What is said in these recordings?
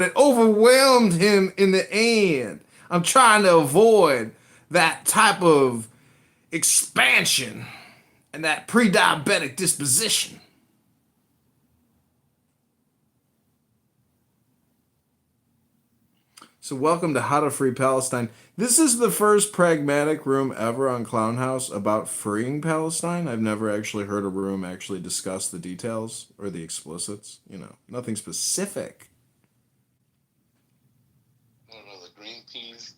It overwhelmed him in the end. I'm trying to avoid that type of expansion and that pre-diabetic disposition. So welcome to How to Free Palestine. This is the first pragmatic room ever on Clown House about freeing Palestine. I've never actually heard a room actually discuss the details or the explicits. Nothing specific. I don't know, the green peas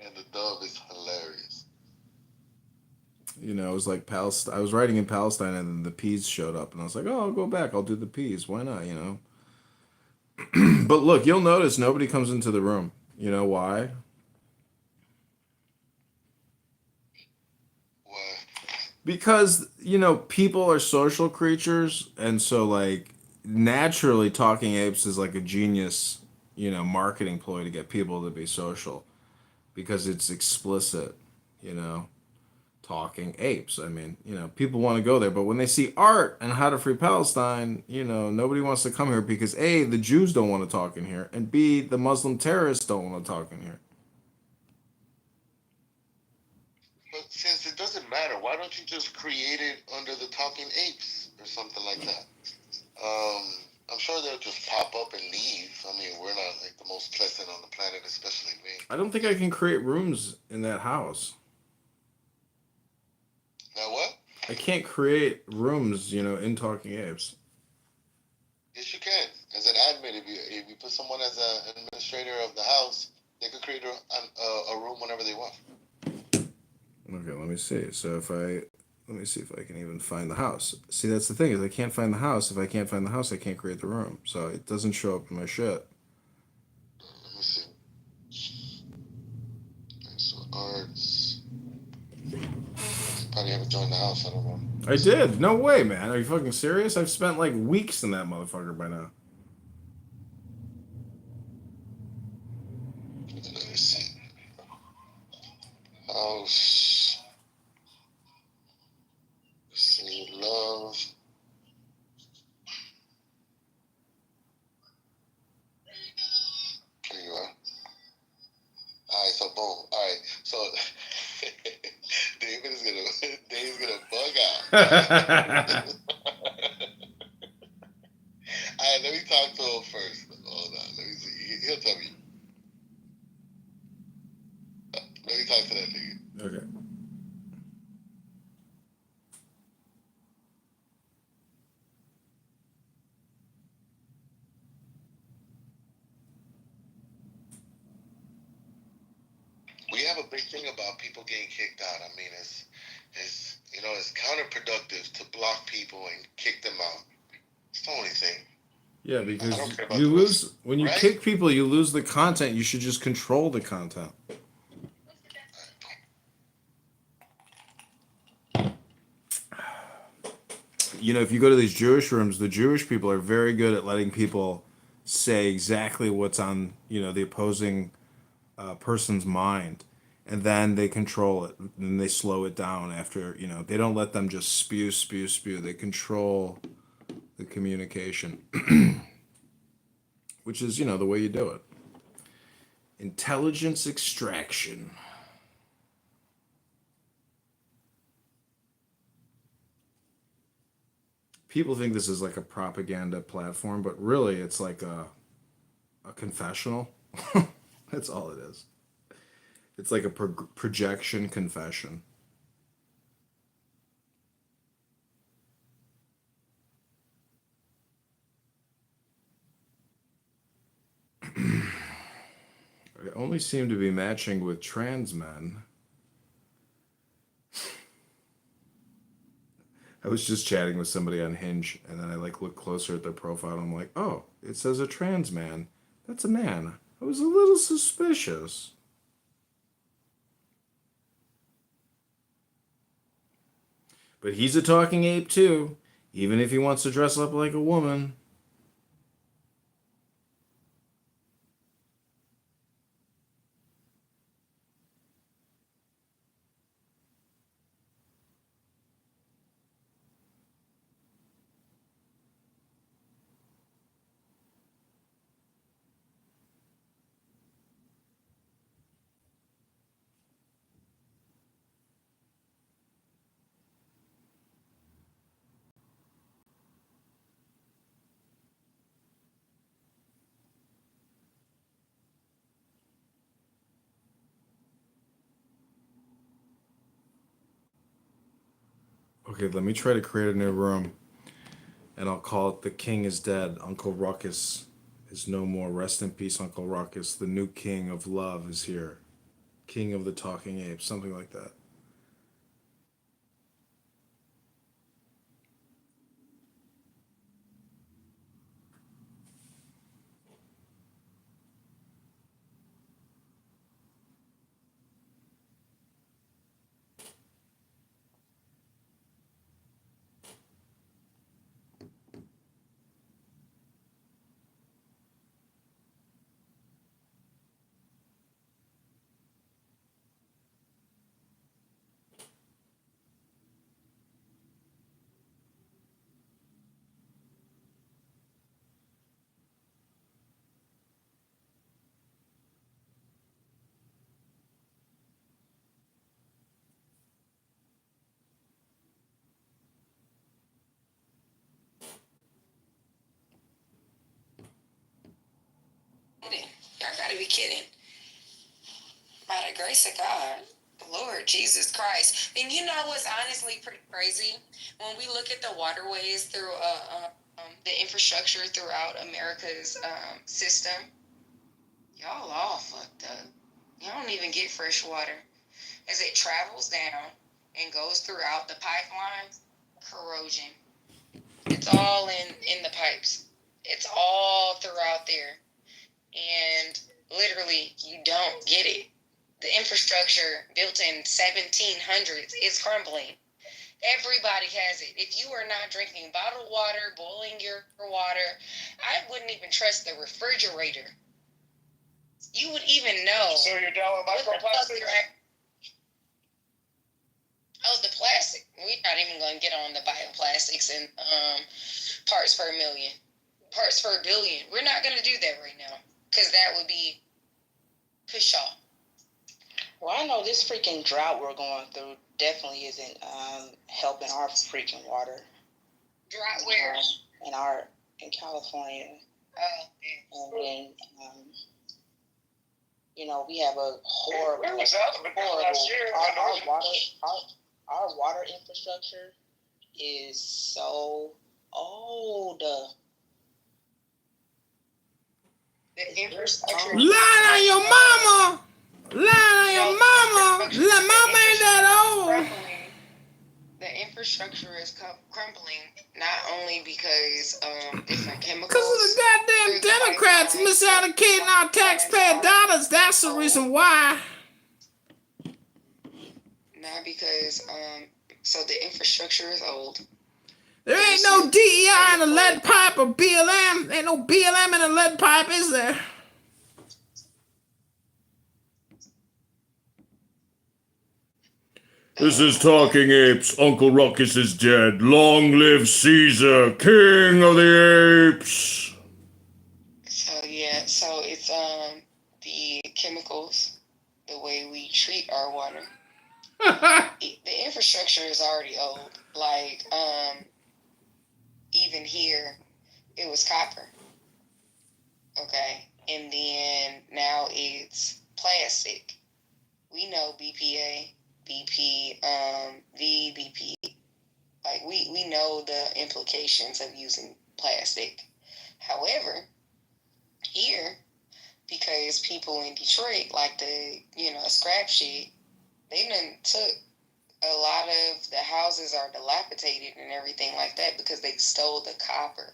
and the dove is hilarious. It was like Palestine. I was writing in Palestine, and then the peas showed up, and I was like, "Oh, I'll go back. I'll do the peas. Why not?" But look, you'll notice nobody comes into the room. You know why? Why? Because people are social creatures, and so like naturally, talking apes is like a genius, marketing ploy to get people to be social because it's explicit. You know, talking apes. I mean, people want to go there, but when they see art and How to Free Palestine, nobody wants to come here because A, the Jews don't want to talk in here, and B, the Muslim terrorists don't want to talk in here. But since it doesn't matter, why don't you just create it under the Talking Apes or something like that? I'm sure they'll just pop up and leave. I mean, we're not like the most pleasant on the planet, especially me. I don't think I can create rooms in that house. Now what? I can't create rooms, in Talking Apes. Yes, you can. As an admin, if you put someone as an administrator of the house, they could create a room whenever they want. Okay, let me see. Let me see if I can even find the house. See, that's the thing is I can't find the house. If I can't find the house, I can't create the room. So it doesn't show up in my shit. Let me see. Okay, so arts. Probably haven't joined the house. I don't know. I did. No way, man. Are you fucking serious? I've spent like weeks in that motherfucker by now. Let me see. House. See love. Here you are. All right, so boom. All right, so Dave's gonna bug out. All right, let me talk to him first. Hold on, let me see. He'll tell me. Let me talk to that nigga. Okay. We have a big thing about people getting kicked out. I mean, it's counterproductive to block people and kick them out. It's the only thing. Yeah, I don't because care about you the rest, lose when you right? kick people, you lose the content. You should just control the content. If you go to these Jewish rooms, the Jewish people are very good at letting people say exactly what's on, the opposing person's mind. And then they control it. And they slow it down after, they don't let them just spew, spew, spew. They control the communication, which is, the way you do it. Intelligence extraction. People think this is like a propaganda platform, but really it's like a confessional. That's all it is. It's like a projection confession. I only seem to be matching with trans men. I was just chatting with somebody on Hinge, and then I like look closer at their profile, and I'm like, oh, it says a trans man. That's a man. I was a little suspicious. But he's a talking ape too, even if he wants to dress up like a woman. Okay, let me try to create a new room, and I'll call it "The King is Dead." Uncle Ruckus is no more. Rest in peace, Uncle Ruckus. The new king of love is here. King of the talking apes, something like that. Y'all gotta be kidding. By the grace of God, Lord Jesus Christ. And you know what's honestly pretty crazy? When we look at the waterways through the infrastructure throughout America's system, y'all all fucked up. Y'all don't even get fresh water. As it travels down and goes throughout the pipelines, corrosion. It's all in the pipes. It's all throughout there. And literally, you don't get it. The infrastructure built in 1700s is crumbling. Everybody has it. If you are not drinking bottled water, boiling your water, I wouldn't even trust the refrigerator. You would even know. So you're down with microplastics? Oh, the plastic. We're not even going to get on the bioplastics and parts per million, parts per billion. We're not going to do that right now because that would be pshaw. Well, I know this freaking drought we're going through definitely isn't helping our freaking water. Drought where? In California. Oh, man. And then, you know, we have a horrible, Where was that? Last year, our water infrastructure is so old. The infrastructure. Lie on your mama! Lie on your mama! La mama ain't that old! The infrastructure is crumbling not only because different chemicals. Because of the goddamn Democrats misallocating our taxpayer dollars. That's the reason why. Not because so the infrastructure is old. There ain't no DEI in a lead pipe or BLM. Ain't no BLM in a lead pipe, is there? This is Talking Apes. Uncle Ruckus is dead. Long live Caesar, King of the Apes. So yeah, so it's the chemicals, the way we treat our water. The infrastructure is already old. Like even here, it was copper. Okay, and then now it's plastic. We know BPA, BP, VBP. Like we know the implications of using plastic. However, here, because people in Detroit like to, scrap shit, they done took a lot of the houses are dilapidated and everything like that because they stole the copper.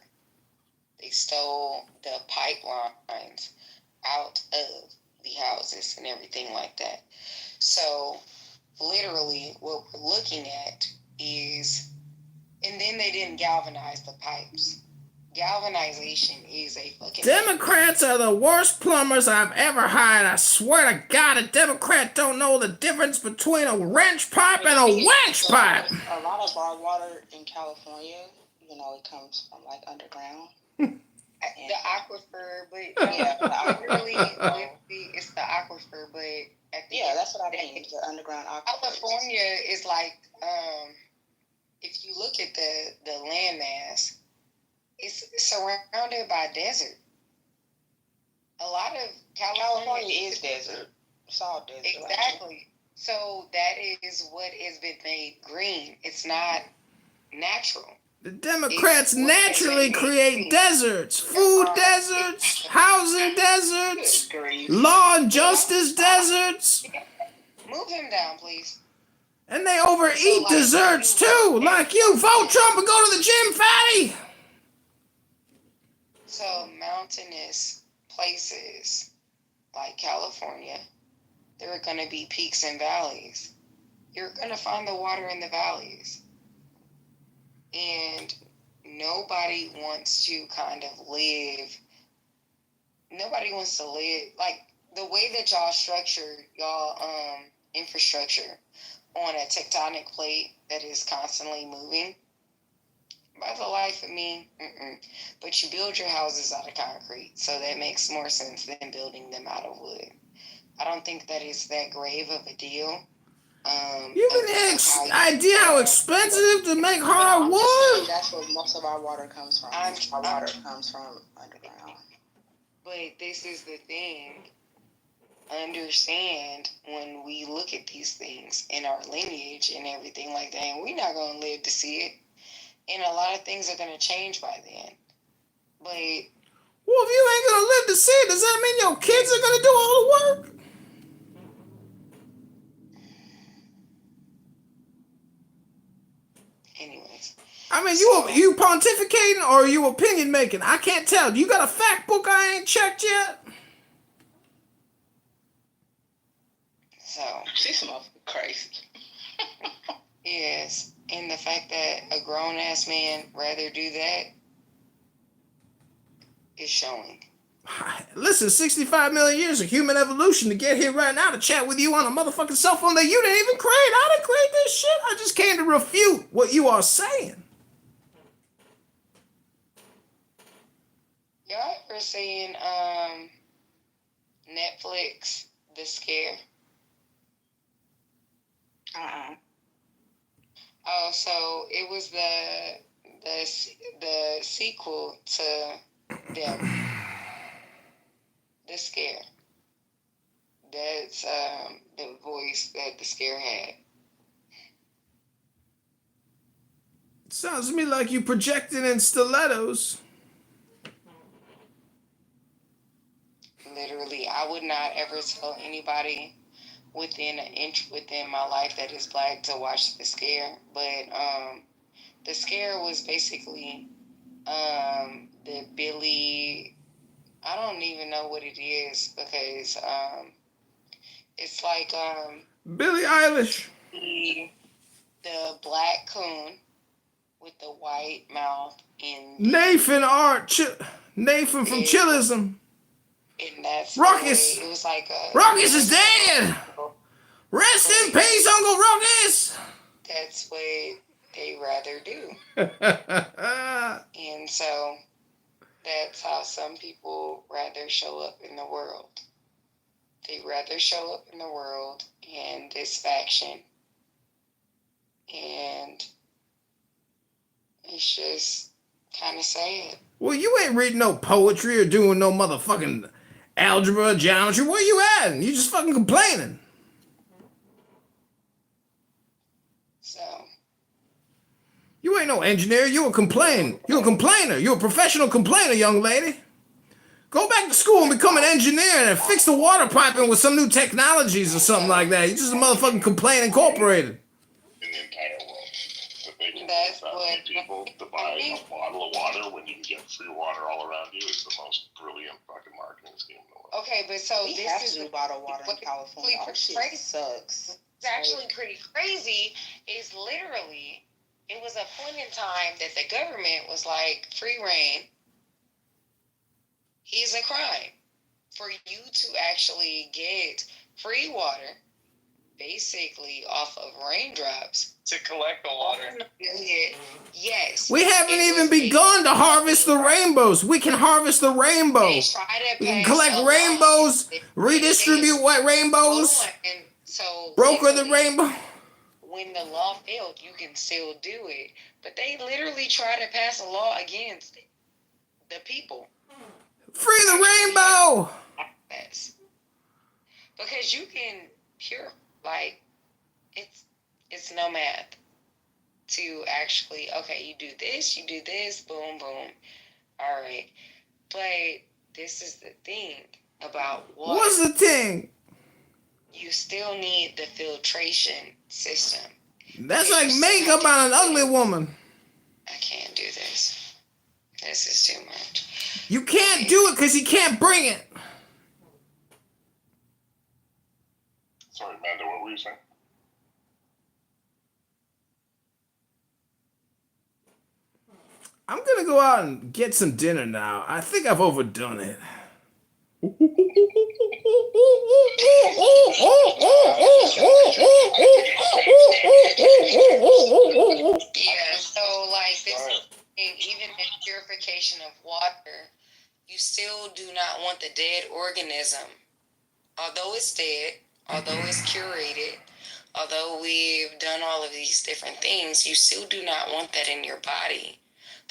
They stole the pipelines out of the houses and everything like that. So literally what we're looking at is, and then they didn't galvanize the pipes. Galvanization is a fucking... Democrats are the worst plumbers I've ever hired. I swear to God, a Democrat don't know the difference between a wrench pipe and a wedge pipe. A lot of our water in California, it comes from like underground. The aquifer, but literally, it's the aquifer, but that's what I mean. The underground aquifer. California is like, if you look at the landmass, it's surrounded by desert. A lot of California is desert. It's all desert. Exactly. So that is what has been made green. It's not natural. The Democrats It's- naturally create deserts, food deserts, housing deserts, Good grief. law and justice deserts, Move him down, please. and they overeat like, desserts too. Like you, vote Trump and go to the gym, fatty. So mountainous places like California, there are going to be peaks and valleys. You're going to find the water in the valleys. And nobody wants to live like the way that y'all structure y'all infrastructure on a tectonic plate that is constantly moving. By the life of me, but you build your houses out of concrete, so that makes more sense than building them out of wood. I don't think that is that grave of a deal. You have any idea how expensive to make hard wood? That's where most of our water comes from. Our water comes from underground. But this is the thing. Understand when we look at these things in our lineage and everything like that, and we're not going to live to see it. And a lot of things are going to change by then. But Well, if you ain't gonna live to see it, does that mean your kids are gonna do all the work? anyways, I mean, you pontificating or are you opinion making? I can't tell. You got a fact book I ain't checked yet? so She's some crazy. yes, and the fact that a grown ass man rather do that is showing. Listen, 65 million years of human evolution to get here right now to chat with you on a motherfucking cell phone that you didn't even create. I didn't create this shit. I just came to refute what you are saying. Y'all ever seen Netflix The Scare? Oh, so it was the sequel to them. The Scare. That's the voice that The Scare had. Sounds to me like you projecting in stilettos. Literally, I would not ever tell anybody within an inch within my life that is black to watch The Scare. But The Scare was basically the Billy. I don't even know what it is because it's like Billie Eilish. the black coon with the white mouth and Nathan Nathan from Chillism. and that's Ruckus. It was like Ruckus is dead. Rest in peace, Uncle Ruckus. That's what they rather do, and so that's how some people rather show up in the world. They rather show up in the world in this faction, and it's just kind of sad. Well, you ain't reading no poetry or doing no motherfucking algebra, geometry. Where you at? You just fucking complaining. So You ain't no engineer. You a complainer. You a complainer. You a professional complainer, young lady. Go back to school and become an engineer and fix the water piping with some new technologies or something like that. You just a motherfucking complain incorporated. In the entire world. The biggest That's about what- people to buy a bottle of water when you can get free water all around you is the most brilliant fucking marketing scheme in the world. okay, but so We this have is to do bottled water in California. Our shit crazy. sucks. It's actually pretty crazy. Is literally it was a point in time that the government was like free reign is a crime for you to actually get free water basically off of raindrops to collect the water. Yes. We haven't It even was begun to harvest the basically- rainbows. We can harvest the rainbow. They try to We can pass collect a law. rainbows, They- redistribute white rainbows, Hold on. And so broker the literally, rainbow. when the law failed, you can still do it. But they literally try to pass a law against the people. Free the rainbow. Yes. Because you can pure, like, it's no math. to actually, okay, you do this, boom, boom. All right. But this is the thing about water. What's the thing? You still need the filtration system. That's like makeup on an ugly woman. I can't do this. This is too much. You can't do it because you can't bring it. Sorry, Amanda, what were you saying? I'm gonna go out and get some dinner now. I think I've overdone it. Yeah, so like this thing, even in purification of water, you still do not want the dead organism. Although it's dead, although it's curated, although we've done all of these different things, you still do not want that in your body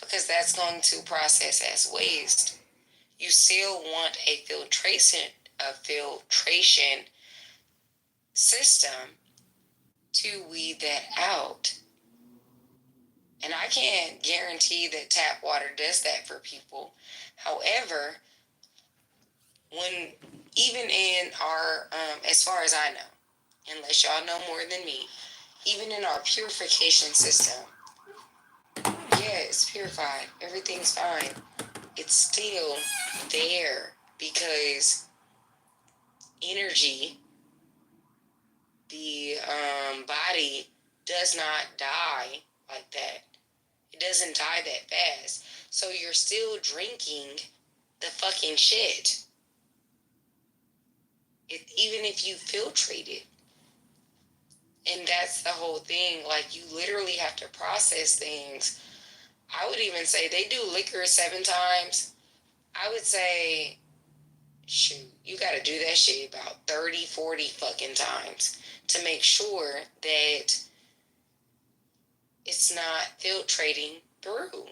because that's going to process as waste. You still want a filtration system to weed that out. And I can't guarantee that tap water does that for people. However, when even in our, as far as I know, unless y'all know more than me, even in our purification system, yeah, it's purified. Everything's fine. It's still there because energy, the body does not die like that. It doesn't die that fast. So you're still drinking the fucking shit. Even if you filtrate it. And that's the whole thing. Like, you literally have to process things. I would even say they do liquor 7 times. I would say, shoot, you got to do that shit about 30, 40 fucking times to make sure that it's not filtrating through.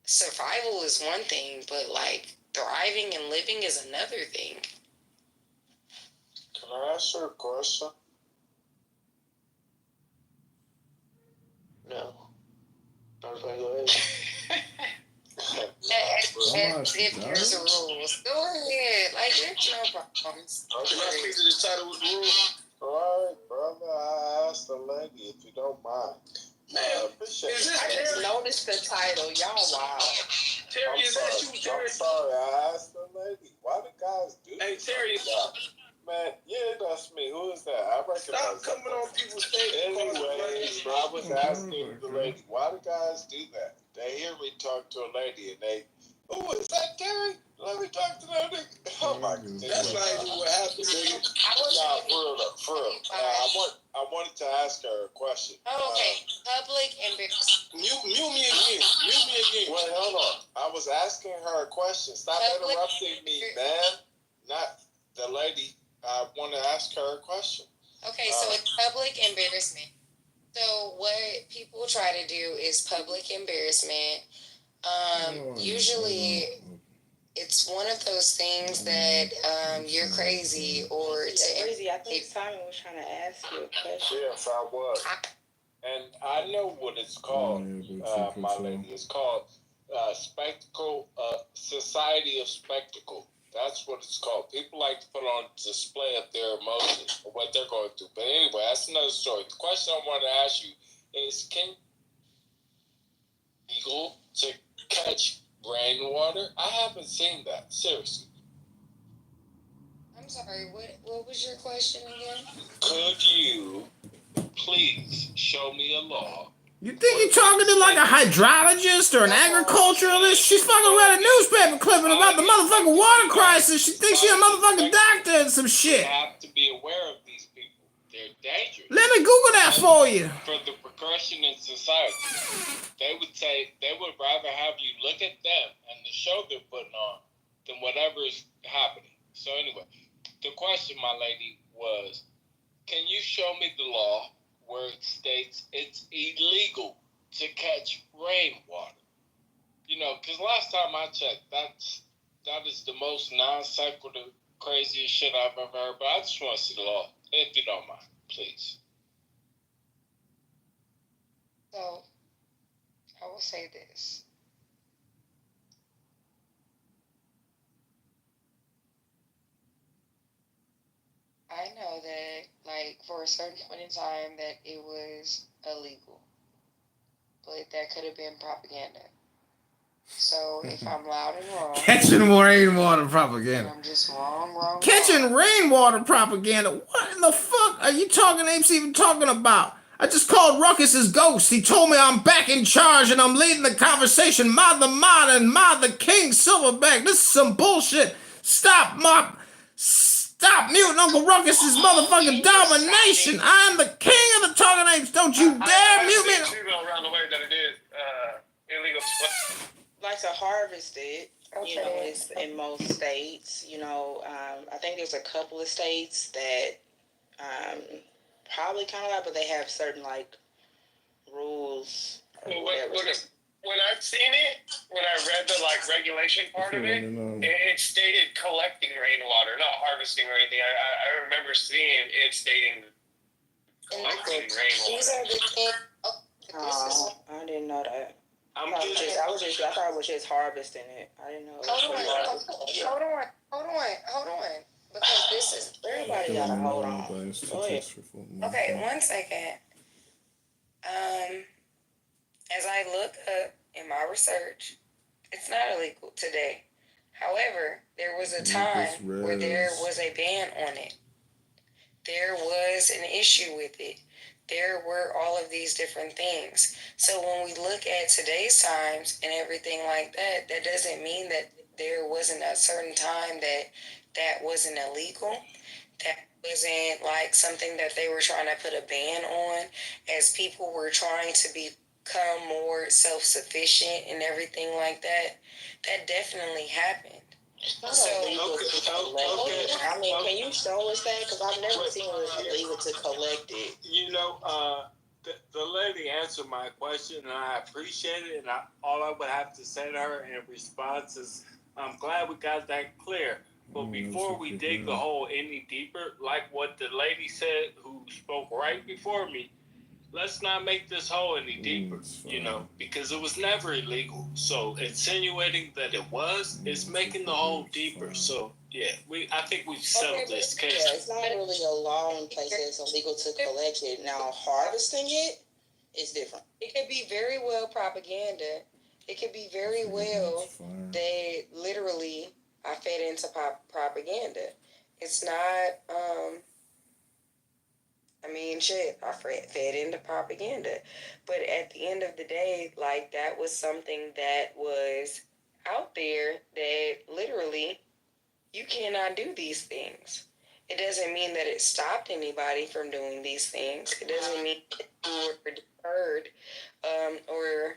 Survival is one thing, but like thriving and living is another thing. Can I ask her a question? No. Okay, go ahead. If there's a rules, go ahead. Like, there's no problems. Can I speak to the title with the rules? Alright, brother, I asked the lady if you don't mind. Man, I just noticed the title. Y'all wild. Terry, is that you, Terry? I'm sorry, I asked the lady. Why do guys do Hey, this? Terry. Man, yeah, that's me. Who is that? I recognize Stop coming on people's stage. Anyways, I was asking the lady, why do guys do that? They hear me talk to a lady and they, oh, is that Terry? Let me talk to that nigga. Oh my God. That's not even what happened, nigga. Nah, for real. I wanted to ask her a question. Oh, okay. Public embarrassment. Mute me again. Wait, hold on. I was asking her a question. Stop interrupting me, man. Not the lady. I want to ask her a question. Okay, so it's public embarrassment. So what people try to do is public embarrassment. Usually it's one of those things that you're crazy or Crazy. I think Simon was trying to ask you a question. Yes, I was. And I know what it's called, my lady. It's called Spectacle, Society of Spectacle. That's what it's called. People like to put on display of their emotions or what they're going through. But anyway, that's another story. The question I want to ask you is, can legal to catch rainwater? I haven't seen that. Seriously. I'm sorry, what was your question again? Could you please show me a law? You think you're talking to like a hydrologist or an agriculturalist? She's fucking read a newspaper clipping about the motherfucking water crisis. She thinks she's a motherfucking doctor and some shit. You have to be aware of these people. They're dangerous. Let me Google that for you. For the progression in society, they would rather have you look at them and the show they're putting on than whatever is happening. So anyway, the question, my lady, was, can you show me the law where it states it's illegal to catch rainwater? You know, because last time I checked, that is the most non-sequitur, craziest shit I've ever heard. But I just want to see the law, if you don't mind, please. So I will say this. I know that, like, for a certain point in time, that it was illegal, but that could have been propaganda. So if I'm loud and wrong, Catching rainwater and propaganda. I'm just wrong. Catching rainwater propaganda. What in the fuck are you talking apes even talking about? I just called Ruckus his ghost. He told me I'm back in charge and I'm leading the conversation. Mod the mod and mod the king Silverback. This is some bullshit. Stop muting Uncle Ruckus's motherfucking domination. I'm the king of the talking apes. Don't you dare mute me. I've seen too, though, around the way that it is illegal. Like to harvest it, Okay. you know, it's in most states. You know, I think there's a couple of states that probably kind of like, but they have certain like rules or whatever. When I've seen it, when I read the like regulation part of it, it stated collecting rainwater, not harvesting or anything. I remember seeing it stating collecting These rainwater. are the things. Oh, I didn't know that. I thought it was just harvesting it. I didn't know. Hold on. Because this is Everybody gotta hold on. Go ahead. okay. 1 second. As I look up in my research, it's not illegal today. However, there was a time where there was a ban on it. There was an issue with it. There were all of these different things. So when we look at today's times and everything like that, that doesn't mean that there wasn't a certain time that wasn't illegal. That wasn't like something that they were trying to put a ban on, as people were trying to become more self-sufficient and everything like that. That definitely happened. So, I mean, can you show us that? Because I've never seen it illegal to collect it. You know, the lady answered my question, and I appreciate it. And all I would have to say to her in response is, I'm glad we got that clear. But before we dig the hole any deeper, like what the lady said who spoke right before me, let's not make this hole any deeper, you know, because it was never illegal. So insinuating that it was is making the hole deeper. So yeah, I think we've settled this case. Yeah, it's not really a law in place that it's illegal to collect it. Now harvesting it is different. it could be very well propaganda. It could be very well they literally are fed into propaganda. It's not, I mean, shit, I fed into propaganda. But at the end of the day, like, that was something that was out there that literally you cannot do these things. It doesn't mean that it stopped anybody from doing these things. It doesn't mean that you were deterred, or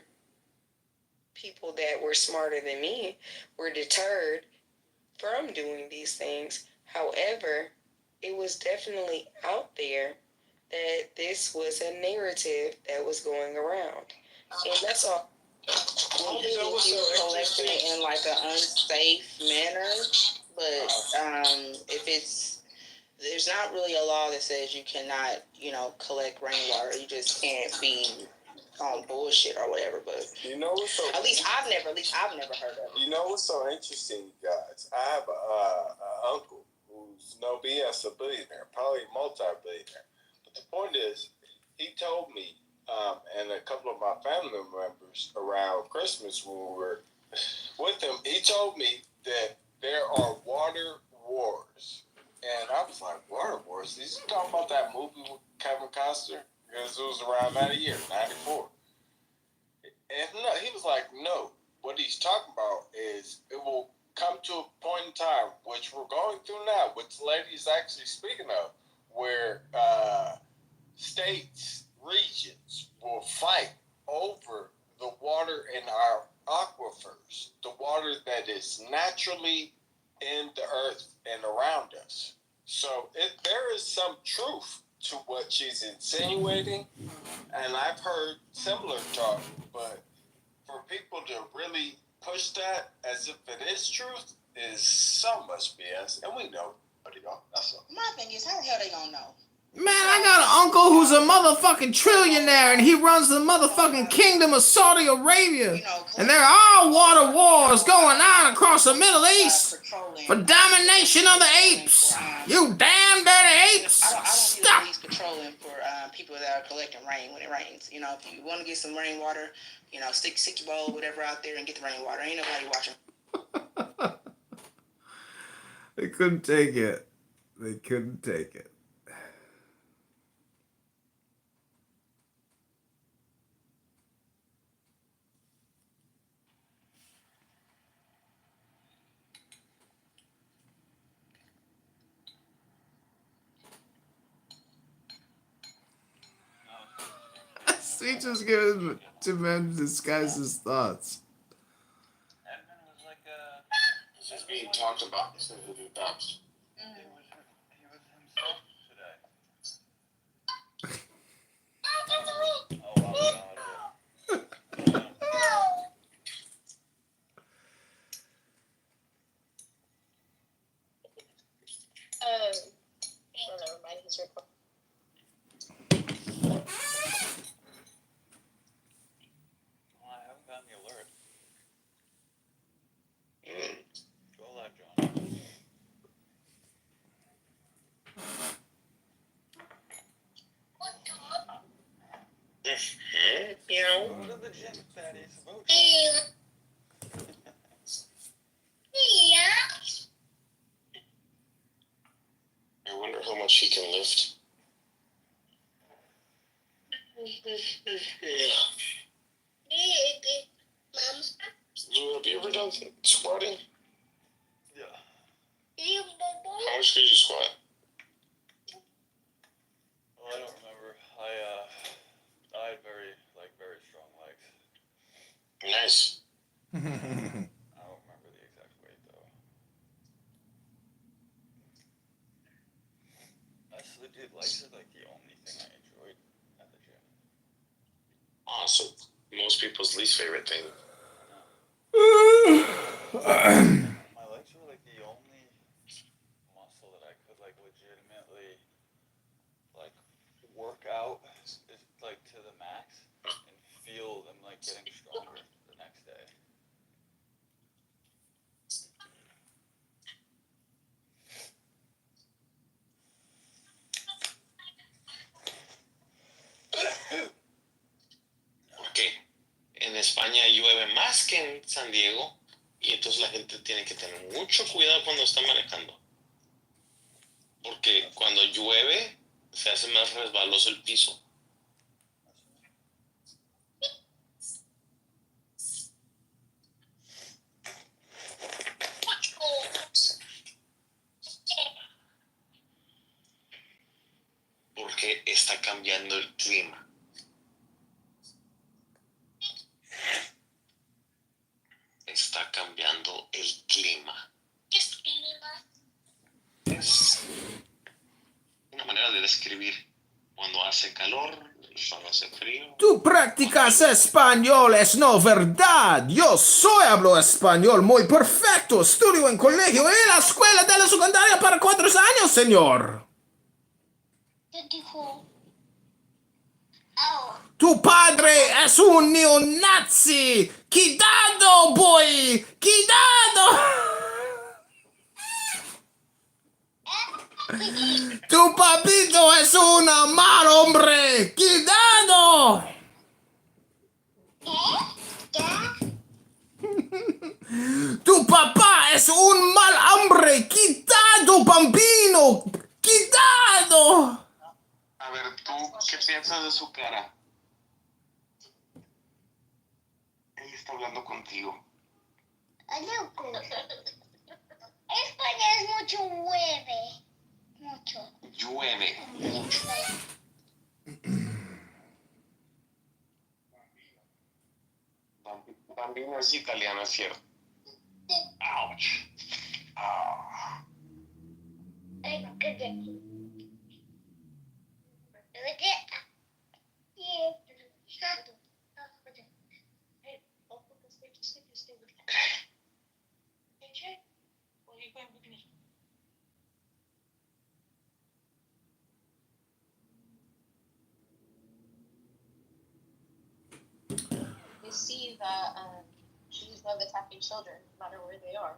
people that were smarter than me were deterred from doing these things. However, it was definitely out there that this was a narrative that was going around. And that's all. Only if you're collecting it in like an unsafe manner, but if there's not really a law that says you cannot, you know, collect rainwater. You just can't be on bullshit or whatever. But You know what's so at least I've never heard of it. You know what's so interesting, you guys? I have a uncle who's no BS a billionaire, probably multi-billionaire. But the point is, he told me, and a couple of my family members around Christmas when we were with him, he told me that there are water wars. And I was like, water wars? He's talking about that movie with Kevin Costner? Because it was around that year, 94. And no, he was like, no. What he's talking about is it will come to a point in time, which we're going through now, which the lady is actually speaking of, where states, regions will fight over the water in our aquifers, the water that is naturally in the earth and around us. So there is some truth to what she's insinuating, and I've heard similar talk, but for people to really push that as if it is truth is so much BS, and we know, but you know, that's all. My thing is, how the hell they gonna know? Man, I got an uncle who's a motherfucking trillionaire and he runs the motherfucking kingdom of Saudi Arabia. And there are water wars going on across the Middle East for domination of the apes. You damn dirty apes! I don't Stop! use petroleum for people that are collecting rain when it rains. You know, if you want to get some rainwater, you know, stick your bowl or whatever out there and get the rainwater. Ain't nobody watching. They couldn't take it. They couldn't take it. He just gives to men to disguise his thoughts. Edmund was like a. This is being talked about. This is the thoughts. He was himself today. Oh my God. Never mind. He's recording. Well, I haven't gotten the alert. Go live, John. You know. Go to the gym, Fatty. It's about I wonder how much he can lift. Lou, have you ever done squatting? Yeah. How much could you squat? Well, I don't remember. I had very strong legs. Nice. I don't remember the exact weight though. Honestly, dude, legs are like the only thing I enjoyed at the gym. Awesome. Most people's least favorite thing. My legs were like the only muscle that I could like legitimately like work out like to the max and feel them like getting stronger the next day. Porque en España llueve más que en San Diego y entonces la gente tiene que tener mucho cuidado cuando está manejando. Porque cuando llueve se hace más resbaloso el piso. Porque está cambiando el clima. Está cambiando el clima. Es una manera de describir cuando hace calor, cuando hace frío. Tú practicas español, es no verdad. Yo hablo español muy perfecto. Estudio en colegio en la escuela de la secundaria para 4 años, señor. ¿Qué dijo? Tu padre es un neonazi. ¡Quitado, boy! ¡Quitado! Tu papito es un mal hombre. ¡Quitado! Tu papá es un mal hombre. ¡Quitado, bambino! ¡Quitado! A ver, ¿tú qué piensas de su cara? Él está hablando contigo. España es mucho llueve. Mucho. Llueve. Bambino es italiano, es cierto. Ouch. Ah. that Jews love attacking children, no matter where they are.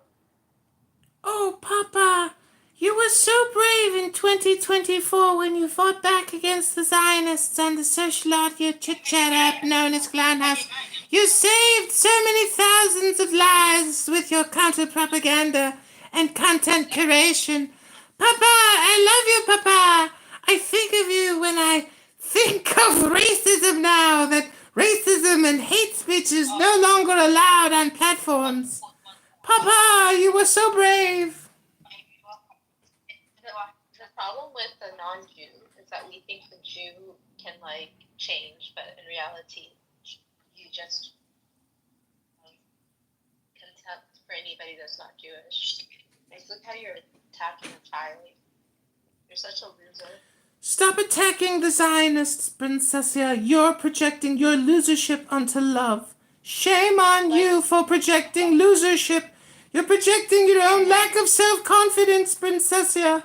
Oh, Papa, you were so brave in 2024 when you fought back against the Zionists on the social audio chit-chat app known as Clownhouse. You saved so many thousands of lives with your counter-propaganda and content curation. Papa, I love you, Papa. I think of you when I think of racism now, that racism and hate speech is no longer allowed on platforms. Papa, you were so brave. The problem with the non-Jew is that we think the Jew can like change, but in reality, you just contempt for anybody that's not Jewish. Like, look how you're attacking a child. You're such a loser. Stop attacking the Zionists, Princessia. You're projecting your losership onto love. Shame on you for projecting losership. You're projecting your own lack of self-confidence, Princessia.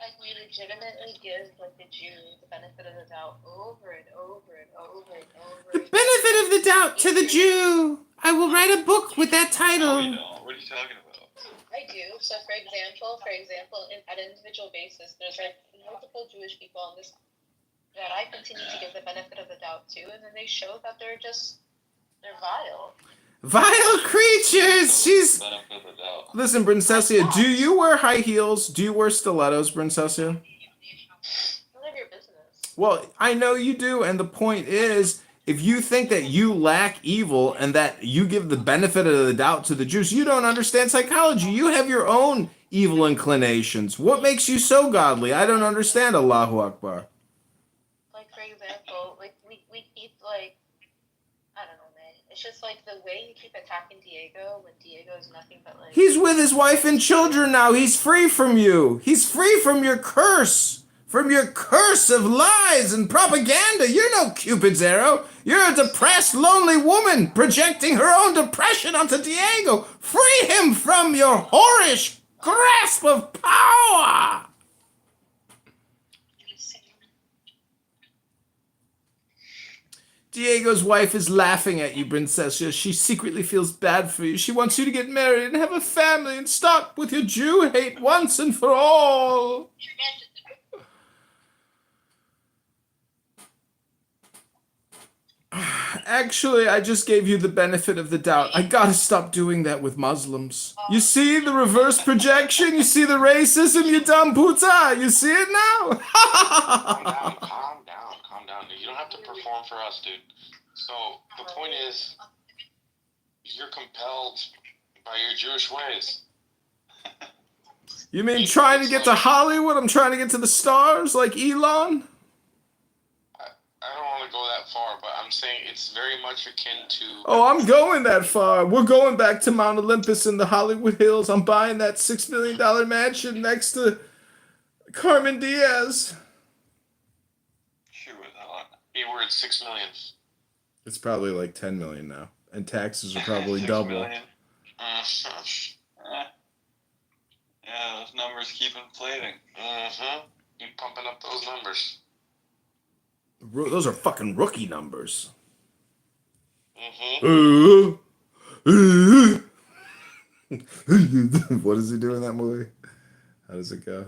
Like, we legitimately give like the Jew the benefit of the doubt over and over and over and over. The benefit of the doubt to the Jew. I will write a book with that title. What are you talking about? I do. So, for example, at an individual basis, there's like multiple Jewish people on this that I continue to give the benefit of the doubt to, and then they show that they're vile. Vile creatures. She's. Benefit of the doubt. Listen, Princessia, do you wear high heels? Do you wear stilettos, Princessia? None of your business. Well, I know you do, and the point is, if you think that you lack evil and that you give the benefit of the doubt to the Jews, you don't understand psychology. You have your own evil inclinations. What makes you so godly? I don't understand, Allahu Akbar. Like, for example, like we keep like, I don't know, man. It's just like the way you keep attacking Diego when Diego is nothing but like. He's with his wife and children now. He's free from you. He's free from your curse. From your curse of lies and propaganda. You're no Cupid's arrow. You're a depressed, lonely woman projecting her own depression onto Diego. Free him from your whorish grasp of power. Diego's wife is laughing at you, Princessia. She secretly feels bad for you. She wants you to get married and have a family and stop with your Jew hate once and for all. Actually, I just gave you the benefit of the doubt. I gotta stop doing that with Muslims. You see the reverse projection? You see the racism, you dumb puta? You see it now? Calm down. You don't have to perform for us, dude. So the point is, you're compelled by your Jewish ways. You mean trying to get to Hollywood? I'm trying to get to the stars like Elon? I don't want to go that far, but I'm saying it's very much akin to... Oh, I'm going that far. We're going back to Mount Olympus in the Hollywood Hills. I'm buying that $6 million mansion next to Carmen Diaz. Shoot, We're at 6 million. It's probably like 10 million now. And taxes are probably 6 double. million. Yeah, those numbers keep inflating. Keep pumping up those numbers. Those are fucking rookie numbers. What does he do in that movie? How does it go?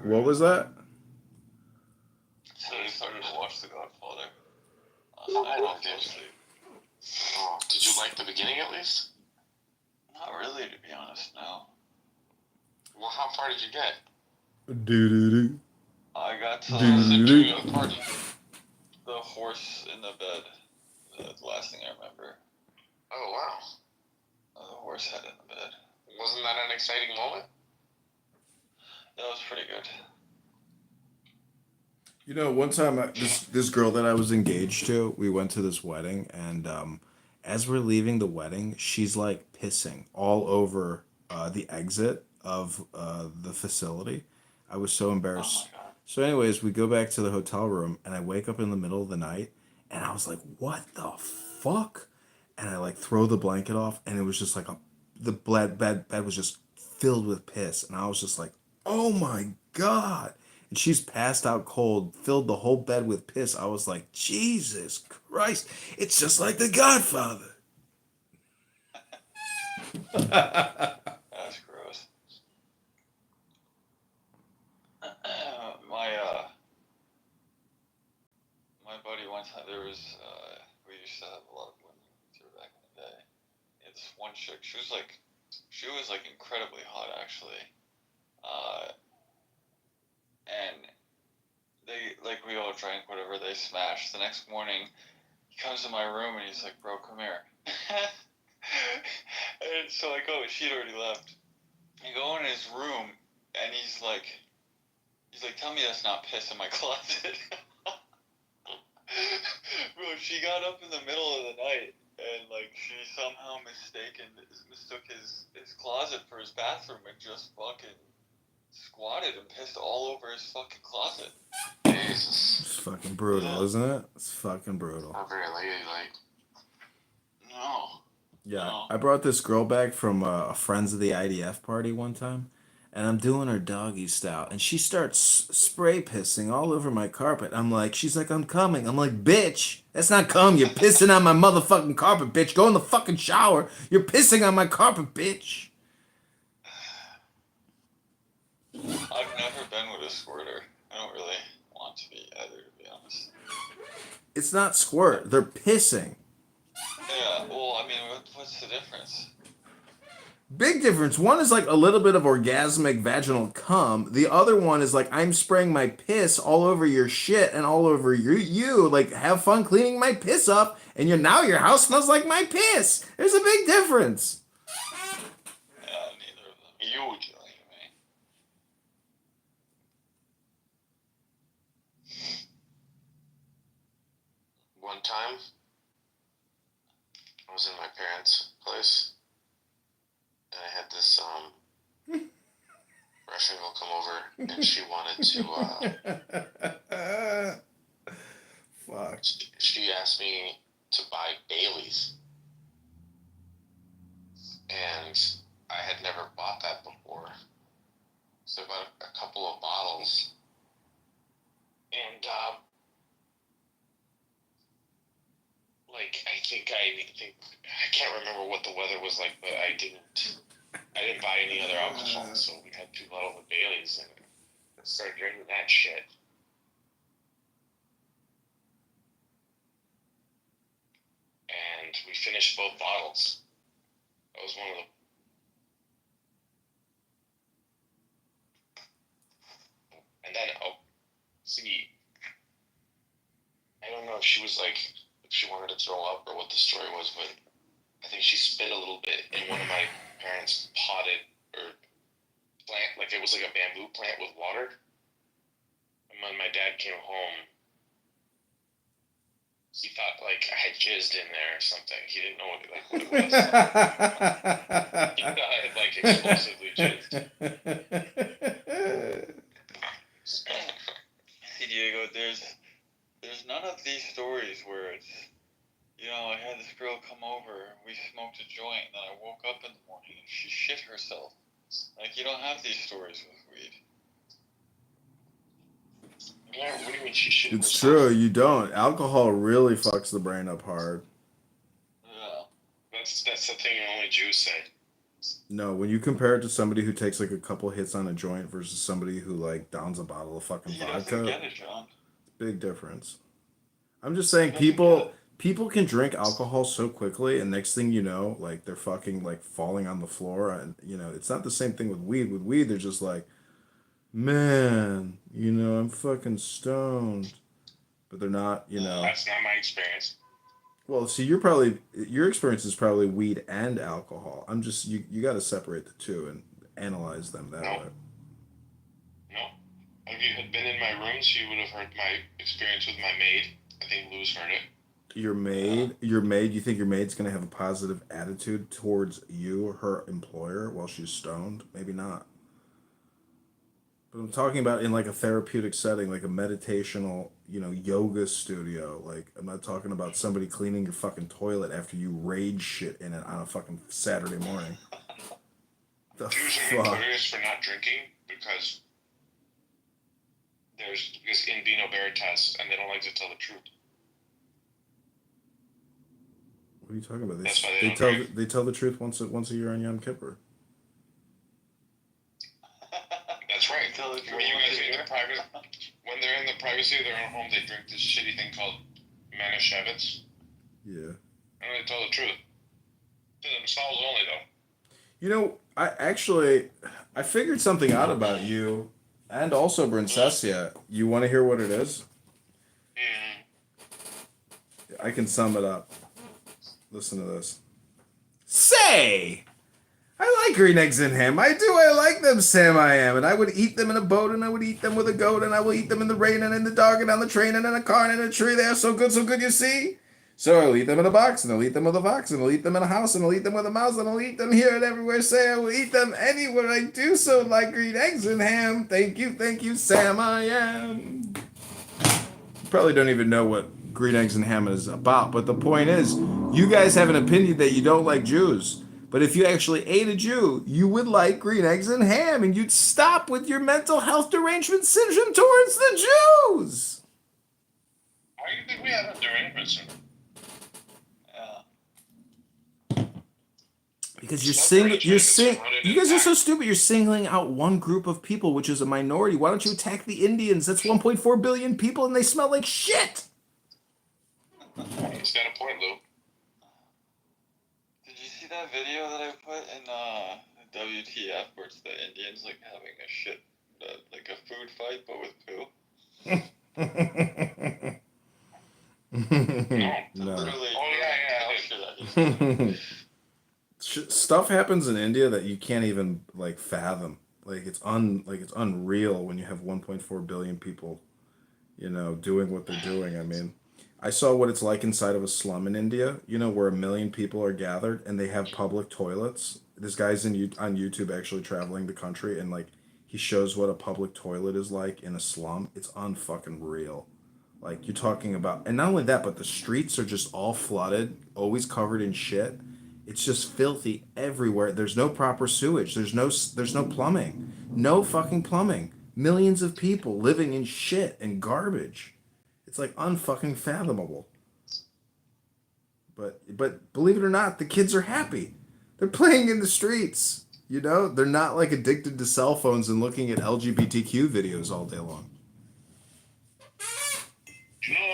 What was that? So I started to watch The Godfather. I don't think so. Oh, did you like the beginning at least? Not really, to be honest, no. Well, how far did you get? I got to The party. the horse in the bed. The last thing I remember. Oh, wow. The horse head in the bed. Wasn't that an exciting moment? That was pretty good. You know, one time this girl that I was engaged to, we went to this wedding, and as we're leaving the wedding, she's like pissing all over the exit of the facility. I was so embarrassed. Oh my God. So anyways, we go back to the hotel room, and I wake up in the middle of the night, and I was like, what the fuck? And I like throw the blanket off, and it was just like a the bed was just filled with piss, and I was just like, oh my god. And she's passed out cold, filled the whole bed with piss. I was like, Jesus Christ, it's just like The Godfather. That's gross. My buddy one time there was we used to have a lot of women through back in the day. He had this one chick. She was like incredibly hot actually. And they like we all drank whatever they smashed. The next morning he comes in my room and he's like, "Bro, come here." And so I go, she'd already left. I go in his room and he's like, "Tell me that's not piss in my closet." Bro, she got up in the middle of the night and like she somehow mistook his closet for his bathroom and just fucking squatted and pissed all over his fucking closet. Jesus. It's fucking brutal, isn't it? It's fucking brutal. Not very ladylike. No. Yeah, No. I brought this girl back from a Friends of the IDF party one time, and I'm doing her doggy style, and she starts spray pissing all over my carpet. She's like, I'm coming. I'm like, bitch, that's not cum. You're pissing on my motherfucking carpet, bitch. Go in the fucking shower. You're pissing on my carpet, bitch. I've never been with a squirter. I don't really want to be either, to be honest. It's not squirt. They're pissing. Yeah, well, I mean, what's the difference? Big difference. One is like a little bit of orgasmic vaginal cum. The other one is like I'm spraying my piss all over your shit and all over you. Like have fun cleaning my piss up, and now your house smells like my piss. There's a big difference. Yeah, neither of them. You would like me. One time, I was in my parents' place, and I had this Russian girl come over, and she wanted to. Fuck. She asked me to buy Bailey's, and I had never bought that before. So I bought a couple of bottles, and I can't remember what the weather was like, but I didn't buy any other alcohol, so we had 2 bottles of Bailey's and started drinking that shit. And we finished both bottles. That was one of the. And then, I don't know if she was like, if she wanted to throw up or what the story was, but I think she spit a little bit in one of my parents' potted or plant, like it was like a bamboo plant with water. And when my dad came home, he thought like I had jizzed in there or something. He didn't know what it was. He thought I had like explosively jizzed. See, Diego, there's none of these stories where it's, I had this girl come over, we smoked a joint, and then I woke up in the morning and she shit herself. Like, you don't have these stories with weed. Yeah, what do you mean she shit It's herself? true, you don't. Alcohol really fucks the brain up hard. Yeah. That's the thing only Jews say. No, when you compare it to somebody who takes like a couple hits on a joint versus somebody who like downs a bottle of fucking He doesn't vodka, get it, John. big difference. I'm just saying He doesn't get it. people can drink alcohol so quickly, and next thing you know, like they're fucking like falling on the floor, and it's not the same thing with weed. With weed, they're just like, man, I'm fucking stoned, but they're not. That's not my experience. Well, see, your experience is probably weed and alcohol. I'm just you got to separate the two and analyze them that way. No. If you had been in my rooms, you would have heard my experience with my maid. I think Lou's heard it. Your maid, you think your maid's gonna have a positive attitude towards you, her employer, while she's stoned? Maybe not. But I'm talking about in like a therapeutic setting, like a meditational, yoga studio. Like, I'm not talking about somebody cleaning your fucking toilet after you rage shit in it on a fucking Saturday morning. The Jews are fuck? notorious for not drinking because in vino veritas, and they don't like to tell the truth. What are you talking about? That's why they They don't tell drink. they tell the truth once a year on Yom Kippur. That's right. Tell the When you guys truth. are in the private, when they're in the privacy of their own home, they drink this shitty thing called Manischewitz, Yeah. and they tell the truth to themselves only, though. You know, I figured something out about you, and also Princessia. You want to hear what it is? Mm. I can sum it up. Listen to this. Say, I like green eggs and ham. I do. I like them, Sam. I am, and I would eat them in a boat, and I would eat them with a goat, and I will eat them in the rain, and in the dark, and on the train, and in a car, and in a tree. They are so good, you see. So I'll eat them in a box, and I'll eat them with a fox, and I'll eat them in a house, and I'll eat them with a mouse, and I'll eat them here and everywhere. Say I will eat them anywhere. I do so like green eggs and ham. Thank you, Sam. I am. You probably don't even know what green eggs and ham is about, but the point is, you guys have an opinion that you don't like Jews. But if you actually ate a Jew, you would like green eggs and ham, and you'd stop with your mental health derangement syndrome towards the Jews. Why do you think we have a derangement syndrome? Yeah. Because you guys are so stupid. You're singling out one group of people, which is a minority. Why don't you attack the Indians? That's 1.4 billion people, and they smell like shit. He's got a point, Lou. Did you see that video that I put in WTF where it's the Indians like having a shit, like a food fight but with poo? No. Literally. Oh, yeah, I'll share that. Stuff happens in India that you can't even like fathom. Like it's unreal when you have 1.4 billion people, doing what they're doing. I mean, I saw what it's like inside of a slum in India, where 1 million people are gathered and they have public toilets. This guy's on YouTube actually traveling the country, and like he shows what a public toilet is like in a slum. It's unfucking real. Like you're talking about, and not only that, but the streets are just all flooded, always covered in shit. It's just filthy everywhere. There's no proper sewage. There's no plumbing. No fucking plumbing. Millions of people living in shit and garbage. It's like unfucking fathomable. But believe it or not, the kids are happy. They're playing in the streets. They're not like addicted to cell phones and looking at LGBTQ videos all day long.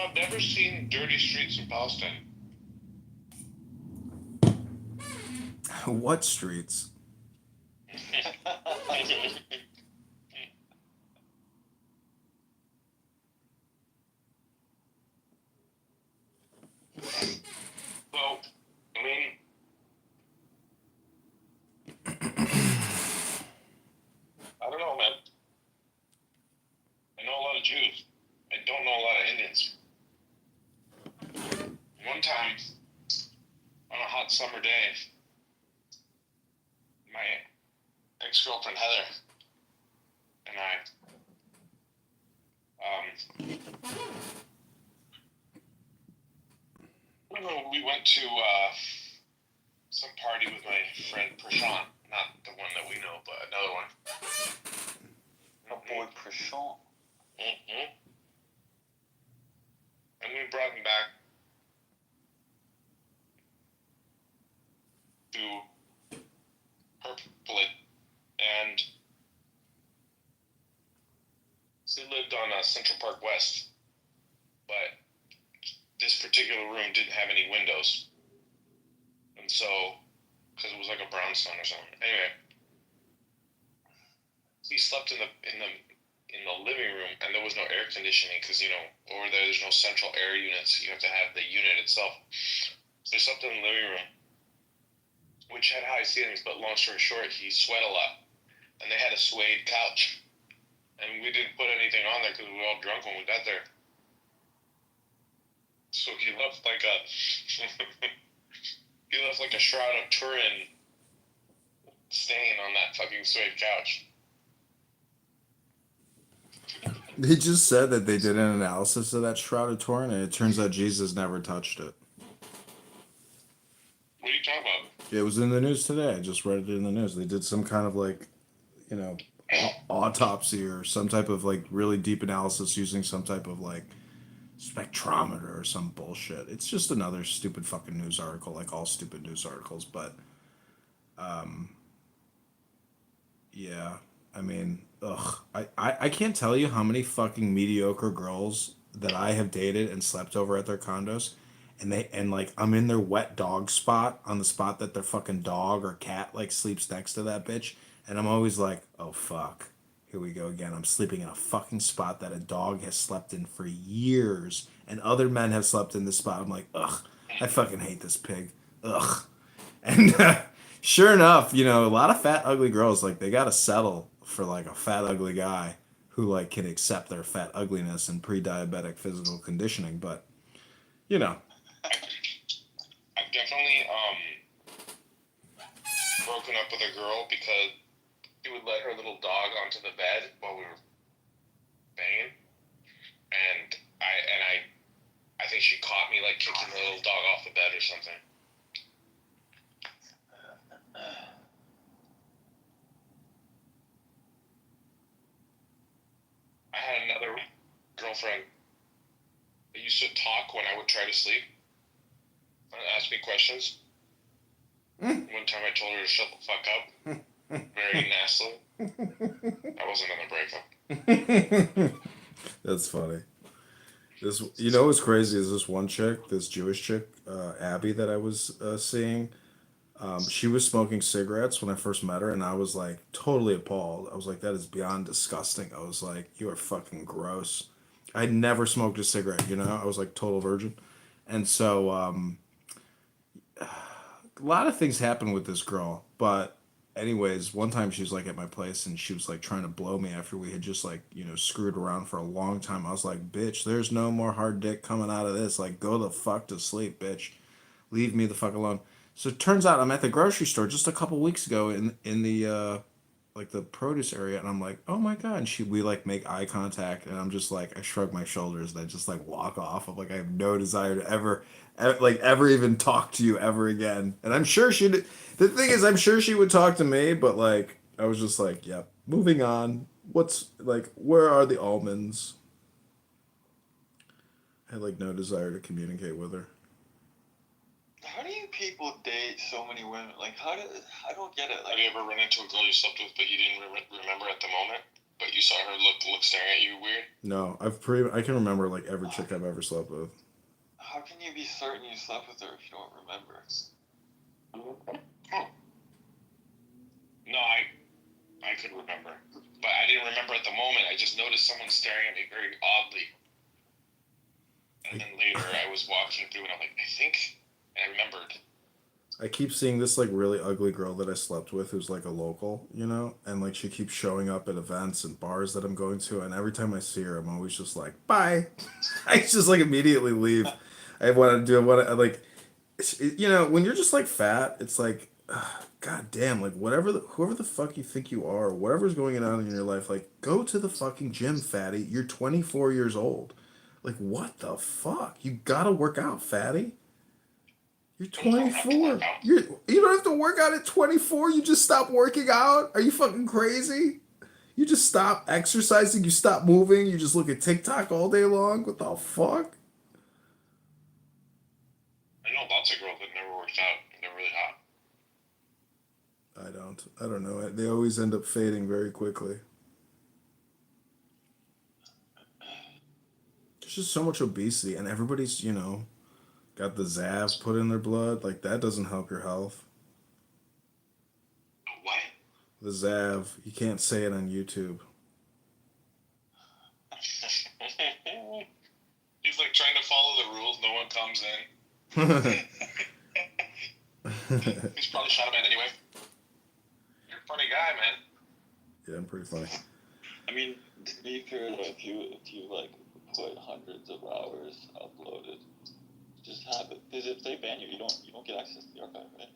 I've never seen dirty streets in Palestine. What streets? Well, I mean, I don't know, man. I know a lot of Jews. I don't know a lot of Indians. One time, on a hot summer day, my ex-girlfriend Heather and we went to some party with my friend Prashant, not the one that we know, but another one. My boy Prashant. Mm-hmm. And we brought him back to her split, and they lived on Central Park West, but this particular room didn't have any windows, and so, because it was like a brownstone or something. Anyway, we slept in the living room, and there was no air conditioning because over there's no central air units. You have to have the unit itself. So they slept in the living room, which had high ceilings, but long story short, he sweat a lot. And they had a suede couch. And we didn't put anything on there because we were all drunk when we got there. So he left like a Shroud of Turin stain on that fucking suede couch. They just said that they did an analysis of that Shroud of Turin, and it turns out Jesus never touched it. What are you talking about? It was in the news today. I just read it in the news. They did some kind of like, you know, autopsy or some type of like really deep analysis using some type of like spectrometer or some bullshit. It's just another stupid fucking news article, like all stupid news articles. But yeah, I mean, ugh, I can't tell you how many fucking mediocre girls that I have dated and slept over at their condos, and like I'm in their wet dog spot on the spot that their fucking dog or cat like sleeps next to that bitch, and I'm always like, oh fuck, here we go again. I'm sleeping in a fucking spot that a dog has slept in for years, and other men have slept in this spot. I'm like, ugh, I fucking hate this pig, ugh. And sure enough, you know, a lot of fat, ugly girls, like, they gotta settle for, like, a fat, ugly guy who, like, can accept their fat ugliness and pre diabetic physical conditioning. But, you know, I've definitely broken up with a girl because she would let her little dog onto the bed while we were banging, and I think she caught me like kicking the little dog off the bed or something. I had another girlfriend that used to talk when I would try to sleep and ask me questions. One time I told her to shut the fuck up, very nastily. That was another breakup. that's funny. This, you know, what's crazy is this one chick, this Jewish chick, Abby, that I was seeing. She was smoking cigarettes when I first met her, and I was like totally appalled. I was like, that is beyond disgusting. I was like, you are fucking gross. I'd never smoked a cigarette, you know? I was like total virgin. And so, a lot of things happened with this girl. But, anyways, one time she was like at my place and she was like trying to blow me after we had just like, you know, screwed around for a long time. I was like, bitch, there's no more hard dick coming out of this. Like, go the fuck to sleep, bitch. Leave me the fuck alone. So it turns out I'm at the grocery store just a couple weeks ago in the like the produce area, and I'm like, oh my god. And we like make eye contact, and I'm just like, I shrug my shoulders and I just like walk off. I'm like, I have no desire to ever even talk to you ever again. And I'm sure she'd. The thing is, I'm sure she would talk to me, but like I was just like, yep, moving on. What's like, where are the almonds? I had like no desire to communicate with her. How do you people date so many women? Like, I don't get it. Have Like, you ever run into a girl you slept with but you didn't remember at the moment? But you saw her look staring at you weird? No, I can remember like every chick I've ever slept with. how can you be certain you slept with her if you don't remember? No, I could remember. But I didn't remember at the moment. I just noticed someone staring at me very oddly. And then later I was walking through and I'm like, I think I remembered. I keep seeing this like really ugly girl that I slept with who's like a local, you know, and like she keeps showing up at events and bars that I'm going to, and every time I see her, I'm always just like, bye. I just like immediately leave. I want to like, you know, when you're just like fat, it's like, god damn, like whoever the fuck you think you are, whatever's going on in your life, like go to the fucking gym, fatty. You're 24 years old. Like what the fuck? You gotta work out, fatty. You're 24. You don't have to work out at 24. You just stop working out. Are you fucking crazy? You just stop exercising. You stop moving. You just look at TikTok all day long. What the fuck? I know lots of girls that never worked out and they're really hot. I don't know. They always end up fading very quickly. There's just so much obesity, and everybody's, you know, got the Zav put in their blood. Like, that doesn't help your health. What? The Zav. You can't say it on YouTube. He's like trying to follow the rules. No one comes in. He's probably shot a man anyway. You're a funny guy, man. Yeah, I'm pretty funny. I mean, to be fair, though, if you like put hundreds of hours uploaded, just have it. Because if they ban you, you don't get access to the archive, right?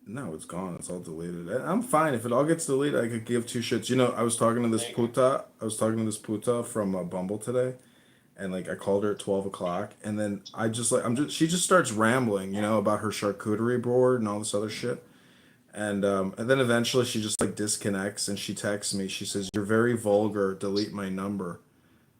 No, it's gone. It's all deleted. I'm fine. If it all gets deleted, I could give two shits. You know, I was talking to this puta from Bumble today, and like I called her at 12 o'clock, and then she just starts rambling, about her charcuterie board and all this other shit, and then eventually she just like disconnects and she texts me. She says, "You're very vulgar. Delete my number."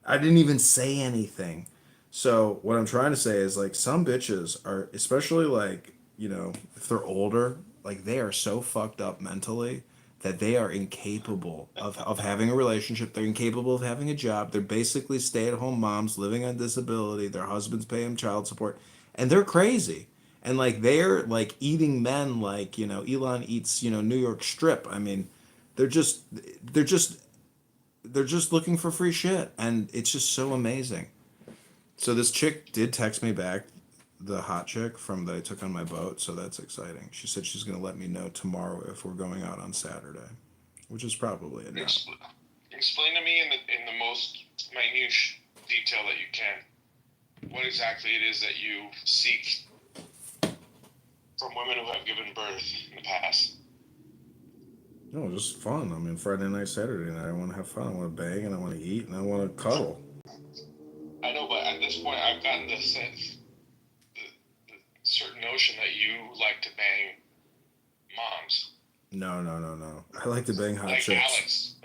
I didn't even say anything. So what I'm trying to say is like some bitches are, especially like, if they're older, like they are so fucked up mentally that they are incapable of having a relationship. They're incapable of having a job. They're basically stay-at-home moms living on disability. Their husbands pay them child support, and they're crazy. And like they're like eating men like, Elon eats, New York strip. I mean, they're just they're just they're just looking for free shit, and it's just so amazing. So this chick did text me back, the hot chick from that I took on my boat, so that's exciting. She said she's gonna let me know tomorrow if we're going out on Saturday, which is probably a no. Explain to me in the most minute detail that you can what exactly it is that you seek from women who have given birth in the past. No, just fun. I mean, Friday night, Saturday night, I want to have fun. I want to bang, and I want to eat, and I want to cuddle. I know, but at this point, I've gotten the sense, the certain notion that you like to bang moms. No, no, no, no. I like to bang hot like chicks. Alex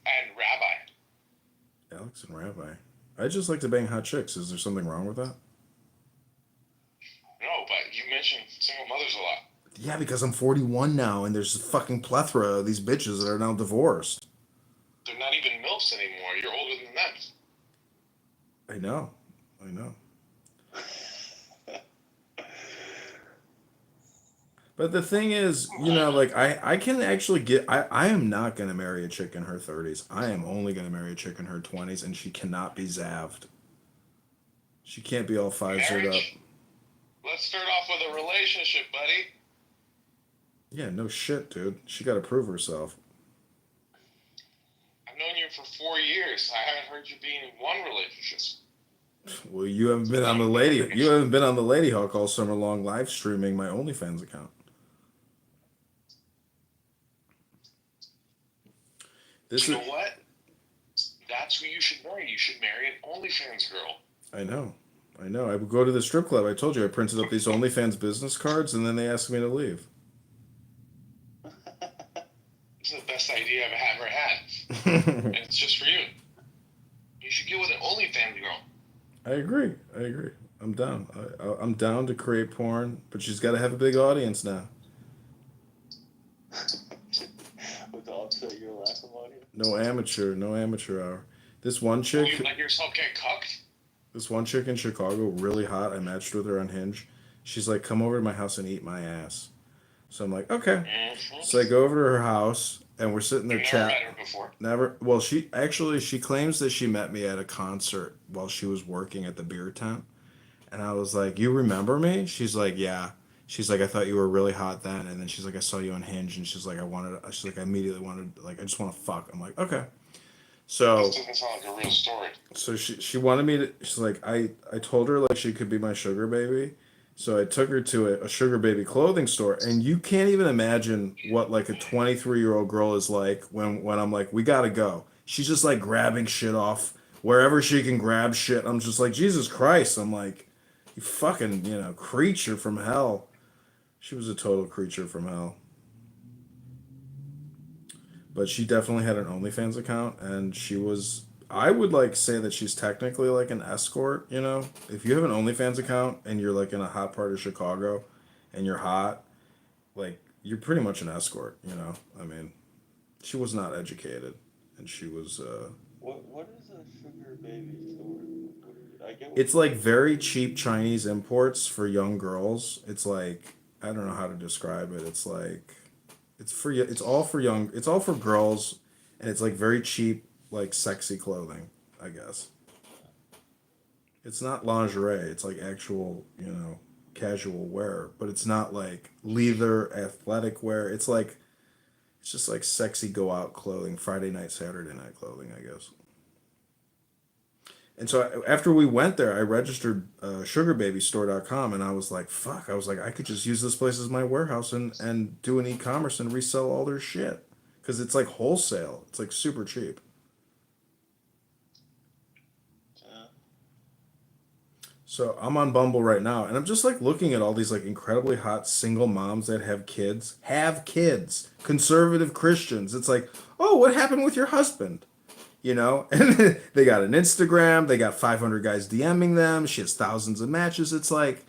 and Rabbi. Alex and Rabbi. I just like to bang hot chicks. Is there something wrong with that? No, but you mentioned single mothers a lot. Yeah, because I'm 41 now, and there's a fucking plethora of these bitches that are now divorced. They're not even MILFs anymore. You're older than them. I know. I know. But the thing is, like I can actually I am not going to marry a chick in her 30s. I am only going to marry a chick in her 20s, and she cannot be zavved. She can't be all Pfizered up. Let's start off with a relationship, buddy. Yeah, no shit, dude. She got to prove herself. I've known you for 4 years. I haven't heard you be in one relationship. Well, you haven't been on the lady. You haven't been on the Lady Hawk all summer long, live streaming my OnlyFans account. You know what? That's who you should marry. You should marry an OnlyFans girl. I know. I would go to the strip club. I told you I printed up these OnlyFans business cards, and then they asked me to leave. This is the best idea I've ever had. And it's just for you. You should get with an OnlyFans girl. I agree. I'm down. I'm down to create porn, but she's got to have a big audience now. With the offset your lack of audience. No amateur hour. This one chick. You let yourself get cucked? This one chick in Chicago, really hot. I matched with her on Hinge. She's like, "Come over to my house and eat my ass." So I'm like, "Okay." Mm-hmm. So I go over to her house, and we're sitting there chatting. Never met her before. Never. Well, she claims that she met me at a concert while she was working at the beer tent, and I was like, "You remember me?" She's like, "Yeah." She's like, "I thought you were really hot then," and then she's like, "I saw you on Hinge," and she's like, I immediately wanted, like, I just want to fuck. I'm like, okay. So. This doesn't sound like a real story. So she wanted me to. She's like, I told her like she could be my sugar baby. So I took her to a sugar baby clothing store, and you can't even imagine what like a 23-year-old girl is like when I'm like, we gotta go. She's just like grabbing shit off wherever she can grab shit. I'm just like, Jesus Christ. I'm like, you fucking, creature from hell. She was a total creature from hell. But she definitely had an OnlyFans account, and she was. I would like say that she's technically like an escort, If you have an OnlyFans account and you're like in a hot part of Chicago and you're hot, like you're pretty much an escort, I mean, she was not educated and she was What is a sugar baby store? It's like very cheap Chinese imports for young girls. It's like I don't know how to describe it. It's like it's all for girls, and it's like very cheap, like sexy clothing, I guess. It's not lingerie, it's like actual, casual wear, but it's not like leather athletic wear. It's just like sexy go out clothing, Friday night, Saturday night clothing, I guess. And so after we went there, I registered sugarbabystore.com, and I was like, fuck, I could just use this place as my warehouse and do an e-commerce and resell all their shit. Because it's like wholesale. It's like super cheap. So I'm on Bumble right now, and I'm just like looking at all these like incredibly hot single moms that have kids, conservative Christians. It's like, oh, what happened with your husband? You know, and they got an Instagram, they got 500 guys DMing them. She has thousands of matches. It's like,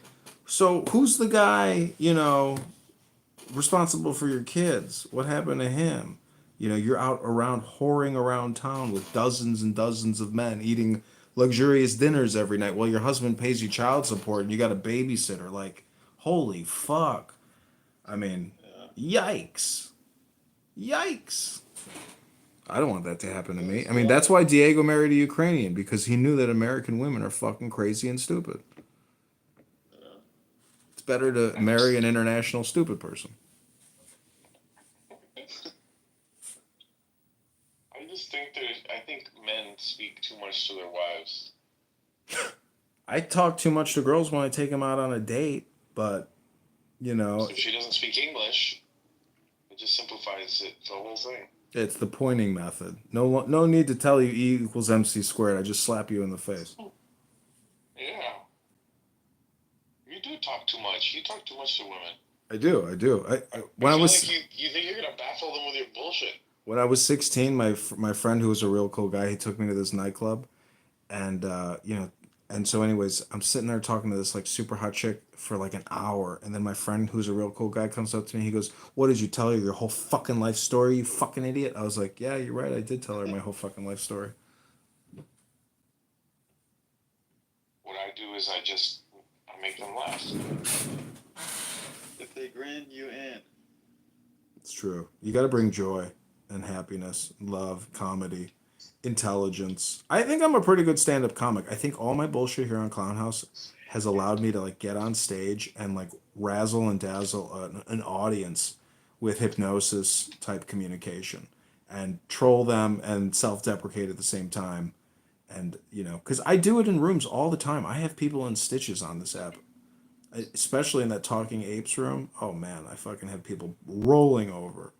so who's the guy? You know, responsible for your kids? What happened to him? You know, you're out around whoring around town with dozens and dozens of men eating luxurious dinners every night while your husband pays you child support and you got a babysitter. Like, holy fuck. I mean, yikes. Yikes. I don't want that to happen to me. I mean, that's why Diego married a Ukrainian, because he knew that American women are fucking crazy and stupid. It's better to marry an international stupid person. I think men speak too much to their wives. I talk too much to girls when I take them out on a date, but, you know, So if she doesn't speak English, it just simplifies it, the whole thing. it's the pointing method. No need to tell you E equals MC squared. I just slap you in the face. Yeah. You do talk too much. You talk too much to women. I do. When I I feel was like you think you're gonna baffle them with your bullshit. when I was 16, my friend who was a real cool guy, he took me to this nightclub, and and so anyways, I'm sitting there talking to this like super hot chick for like an hour, and then my friend who's a real cool guy comes up to me. He goes, "What did you tell her? Your whole fucking life story, you fucking idiot?" I was like, "Yeah, you're right. I did tell her my whole fucking life story." What I do is I make them laugh. If they grin, you in. It's true. You got to bring joy and happiness, love, comedy, intelligence. I think I'm a pretty good stand-up comic. I think all my bullshit here on Clown House has allowed me to like get on stage and like razzle and dazzle an audience with hypnosis type communication and troll them and self-deprecate at the same time. And because I do it in rooms all the time. I have people in stitches on this app, especially in that Talking Apes room. Oh man, I fucking have people rolling over.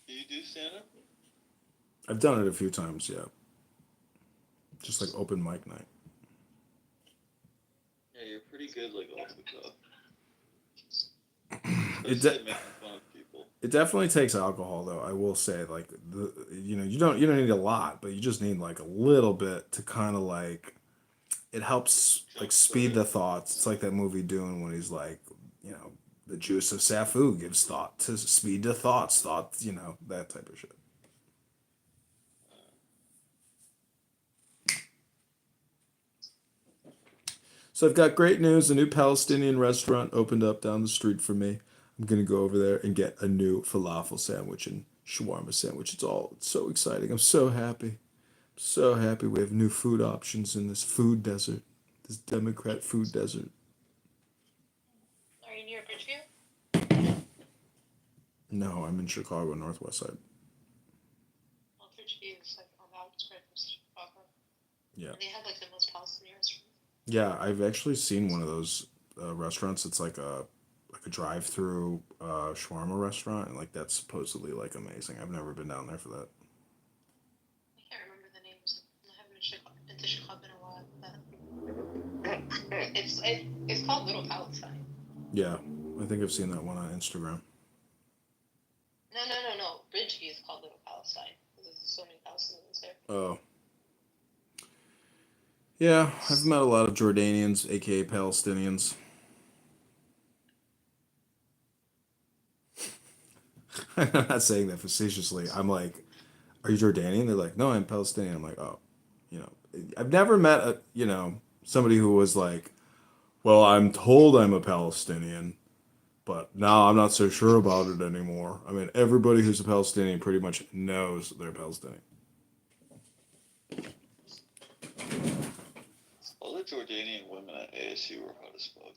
Do you do stand up? I've done it a few times, yeah. Just like open mic night. Yeah, you're pretty good, like off the cuff. It Especially making fun of people. it definitely takes alcohol though. I will say, like you don't need a lot, but you just need like a little bit to kind of like it helps like speed the thoughts. It's like that movie Dune when he's like, the juice of Safu gives thought to speed to thoughts, that type of shit. So I've got great news. A new Palestinian restaurant opened up down the street from me. I'm gonna go over there and get a new falafel sandwich and shawarma sandwich. It's so exciting. I'm so happy. So happy we have new food options in this food desert. This Democrat food desert. Are you near Bridgeview? No, I'm in Chicago, Northwest Side. Well, Bridgeview is like on the outskirts of Chicago. Yeah. And they have like the most Palestinian restaurants. Yeah, I've actually seen one of those restaurants. It's like a drive-through shawarma restaurant, and like that's supposedly like amazing. I've never been down there for that. I can't remember the names. I haven't been to Chicago in a while, but it's called Little Palestine. Yeah, I think I've seen that one on Instagram. No. Bridgeview is called Little Palestine because there's so many Palestinians there. Oh. Yeah, I've met a lot of Jordanians, aka Palestinians. I'm not saying that facetiously. I'm like, are you Jordanian? They're like, no, I'm Palestinian. I'm like, oh, I've never met somebody who was like, well, I'm told I'm a Palestinian, but now I'm not so sure about it anymore. I mean, everybody who's a Palestinian pretty much knows they're Palestinian. All the Jordanian women at ASU are hot as fuck.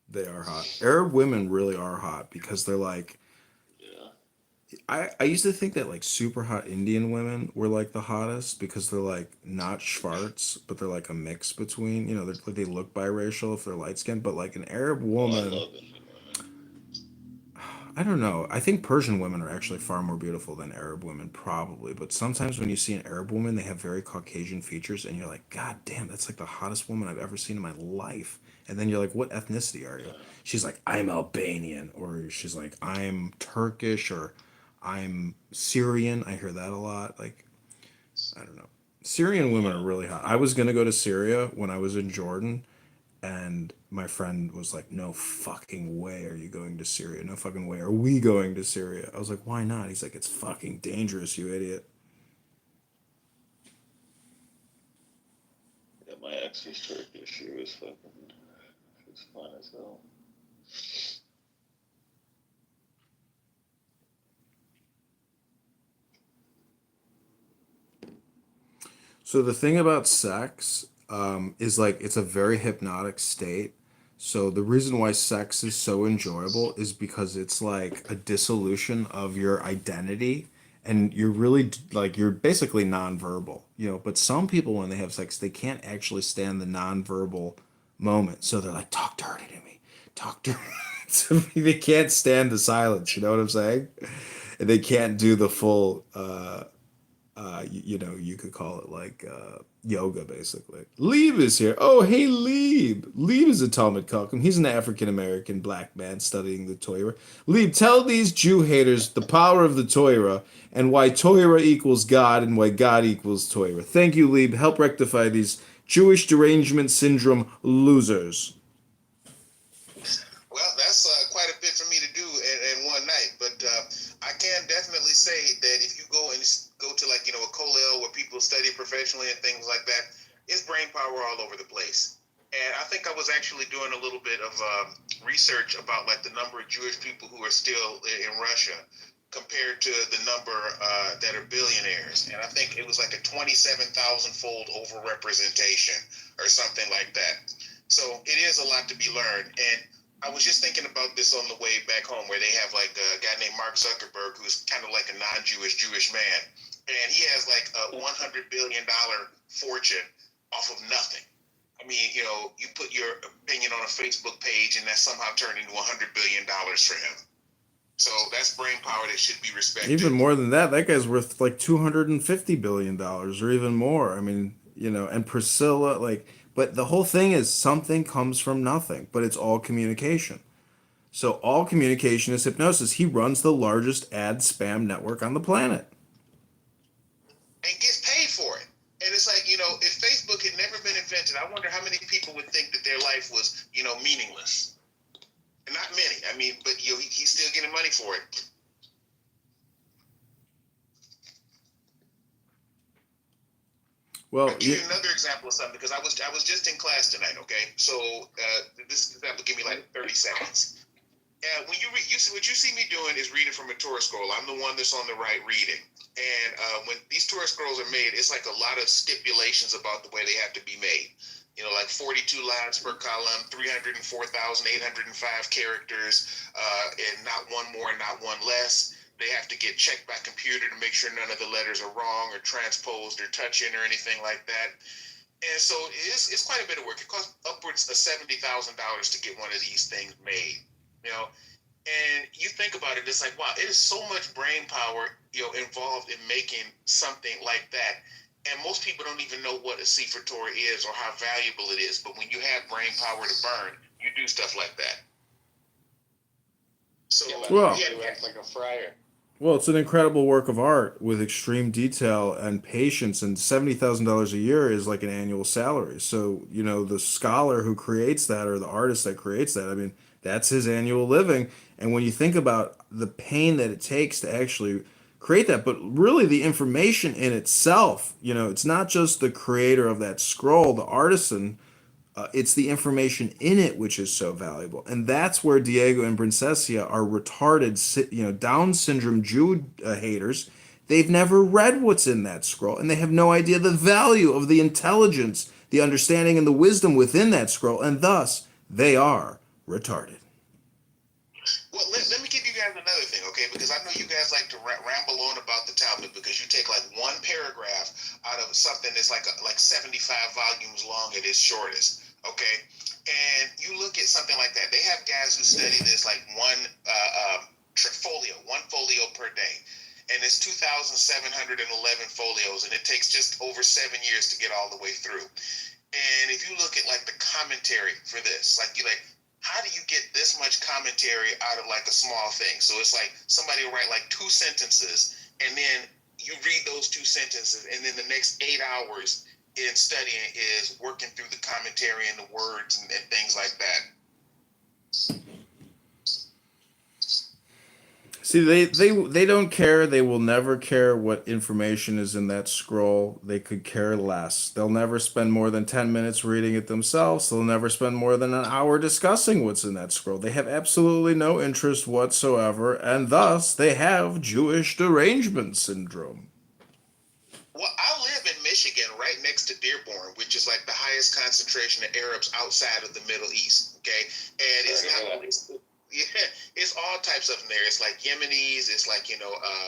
They are hot. Arab women really are hot because they're like, Yeah. I used to think that like super hot Indian women were like the hottest because they're like not Schwartz, but they're like a mix between, they look biracial if they're light skinned, but like an Arab Oh, I woman, love Indian women. I don't know. I think Persian women are actually far more beautiful than Arab women, probably. But sometimes when you see an Arab woman, they have very Caucasian features, and you're like, God damn, that's like the hottest woman I've ever seen in my life. And then you're like, what ethnicity are you? She's like, I'm Albanian, or she's like, I'm Turkish, or I'm Syrian. I hear that a lot. Like, I don't know. Syrian women are really hot. I was gonna go to Syria when I was in Jordan, and my friend was like, "No fucking way are you going to Syria? No fucking way are we going to Syria?" I was like, "Why not?" He's like, "It's fucking dangerous, you idiot." Yeah, my ex was Turkish. She was fine as hell. So the thing about sex is like it's a very hypnotic state. So the reason why sex is so enjoyable is because it's like a dissolution of your identity, and you're really like you're basically nonverbal, you know. But some people when they have sex, they can't actually stand the nonverbal moment. So they're like, talk dirty to me. Talk dirty to me. They can't stand the silence, you know what I'm saying? And they can't do the full you know, you could call it like yoga, basically. Lieb is here. Oh, hey, Lieb. Lieb is a Talmud Chacham. He's an African American black man studying the Torah. Lieb, tell these Jew haters the power of the Torah and why Torah equals God and why God equals Torah. Thank you, Lieb. Help rectify these Jewish derangement syndrome losers. Well, that's quite a bit for me to do in one night, but I can definitely say that if you go and go to like, you know, a kollel where people study professionally and things like that, it's brain power all over the place. And I think I was actually doing a little bit of research about like the number of Jewish people who are still in Russia compared to the number that are billionaires. And I think it was like a 27,000-fold overrepresentation or something like that. So it is a lot to be learned. And I was just thinking about this on the way back home, where they have like a guy named Mark Zuckerberg, who's kind of like a non-Jewish Jewish man, and he has like a $100 billion fortune off of nothing. I mean, you know, you put your opinion on a Facebook page, and that somehow turned into $100 billion for him. So that's brain power that should be respected. Even more than that, that guy's worth like $250 billion or even more. I mean, you know, and Priscilla, like, but the whole thing is something comes from nothing, but it's all communication. So all communication is hypnosis. He runs the largest ad spam network on the planet. And gets paid for it. And it's like, you know, if Facebook had never been invented, I wonder how many people would think that their life was, you know, meaningless. And not many. I mean, but you know, he's still getting money for it. Well, I'll give you another example of something, because I was just in class tonight. Okay, so this example give me like 30 seconds. When you read, what you see me doing is reading from a Torah scroll. I'm the one that's on the right reading. And when these Torah scrolls are made, it's like a lot of stipulations about the way they have to be made. You know, like 42 lines per column, 304,805 characters, and not one more, not one less. They have to get checked by computer to make sure none of the letters are wrong or transposed or touching or anything like that. And so it's quite a bit of work. It costs upwards of $70,000 to get one of these things made. You know, and you think about it, it's like, wow, it is so much brain power, you know, involved in making something like that. And most people don't even know what a Sefer Torah is or how valuable it is. But when you have brain power to burn, you do stuff like that. So well, you act like a friar. Well, it's an incredible work of art with extreme detail and patience, and $70,000 a year is like an annual salary. So, you know, the scholar who creates that or the artist that creates that, I mean, that's his annual living. And when you think about the pain that it takes to actually create that, but really the information in itself, you know, it's not just the creator of that scroll, the artisan, it's the information in it which is so valuable, and that's where Diego and Princessia are retarded, you know, Down syndrome Jew haters. They've never read what's in that scroll, and they have no idea the value of the intelligence, the understanding, and the wisdom within that scroll, and thus they are retarded. Well, let me give you guys another thing, okay? Because I know you guys like to ramble on about the Talmud, because you take like one paragraph out of something that's like 75 volumes long at its shortest, okay? And you look at something like that. They have guys who study this like one folio, one folio per day. And it's 2,711 folios, and it takes just over 7 years to get all the way through. And if you look at like the commentary for this, like you like, how do you get this much commentary out of like a small thing? So it's like somebody will write like 2 sentences, and then you read those 2 sentences, and then the next 8 hours in studying is working through the commentary and the words and things like that. See, they don't care. They will never care what information is in that scroll. They could care less. They'll never spend more than 10 minutes reading it themselves. They'll never spend more than an hour discussing what's in that scroll. They have absolutely no interest whatsoever, and thus they have Jewish derangement syndrome. Well, I live in Michigan, right next to Dearborn, which is like the highest concentration of Arabs outside of the Middle East. Okay, and it's not. Yeah, it's all types of them there. It's like Yemenis. It's like,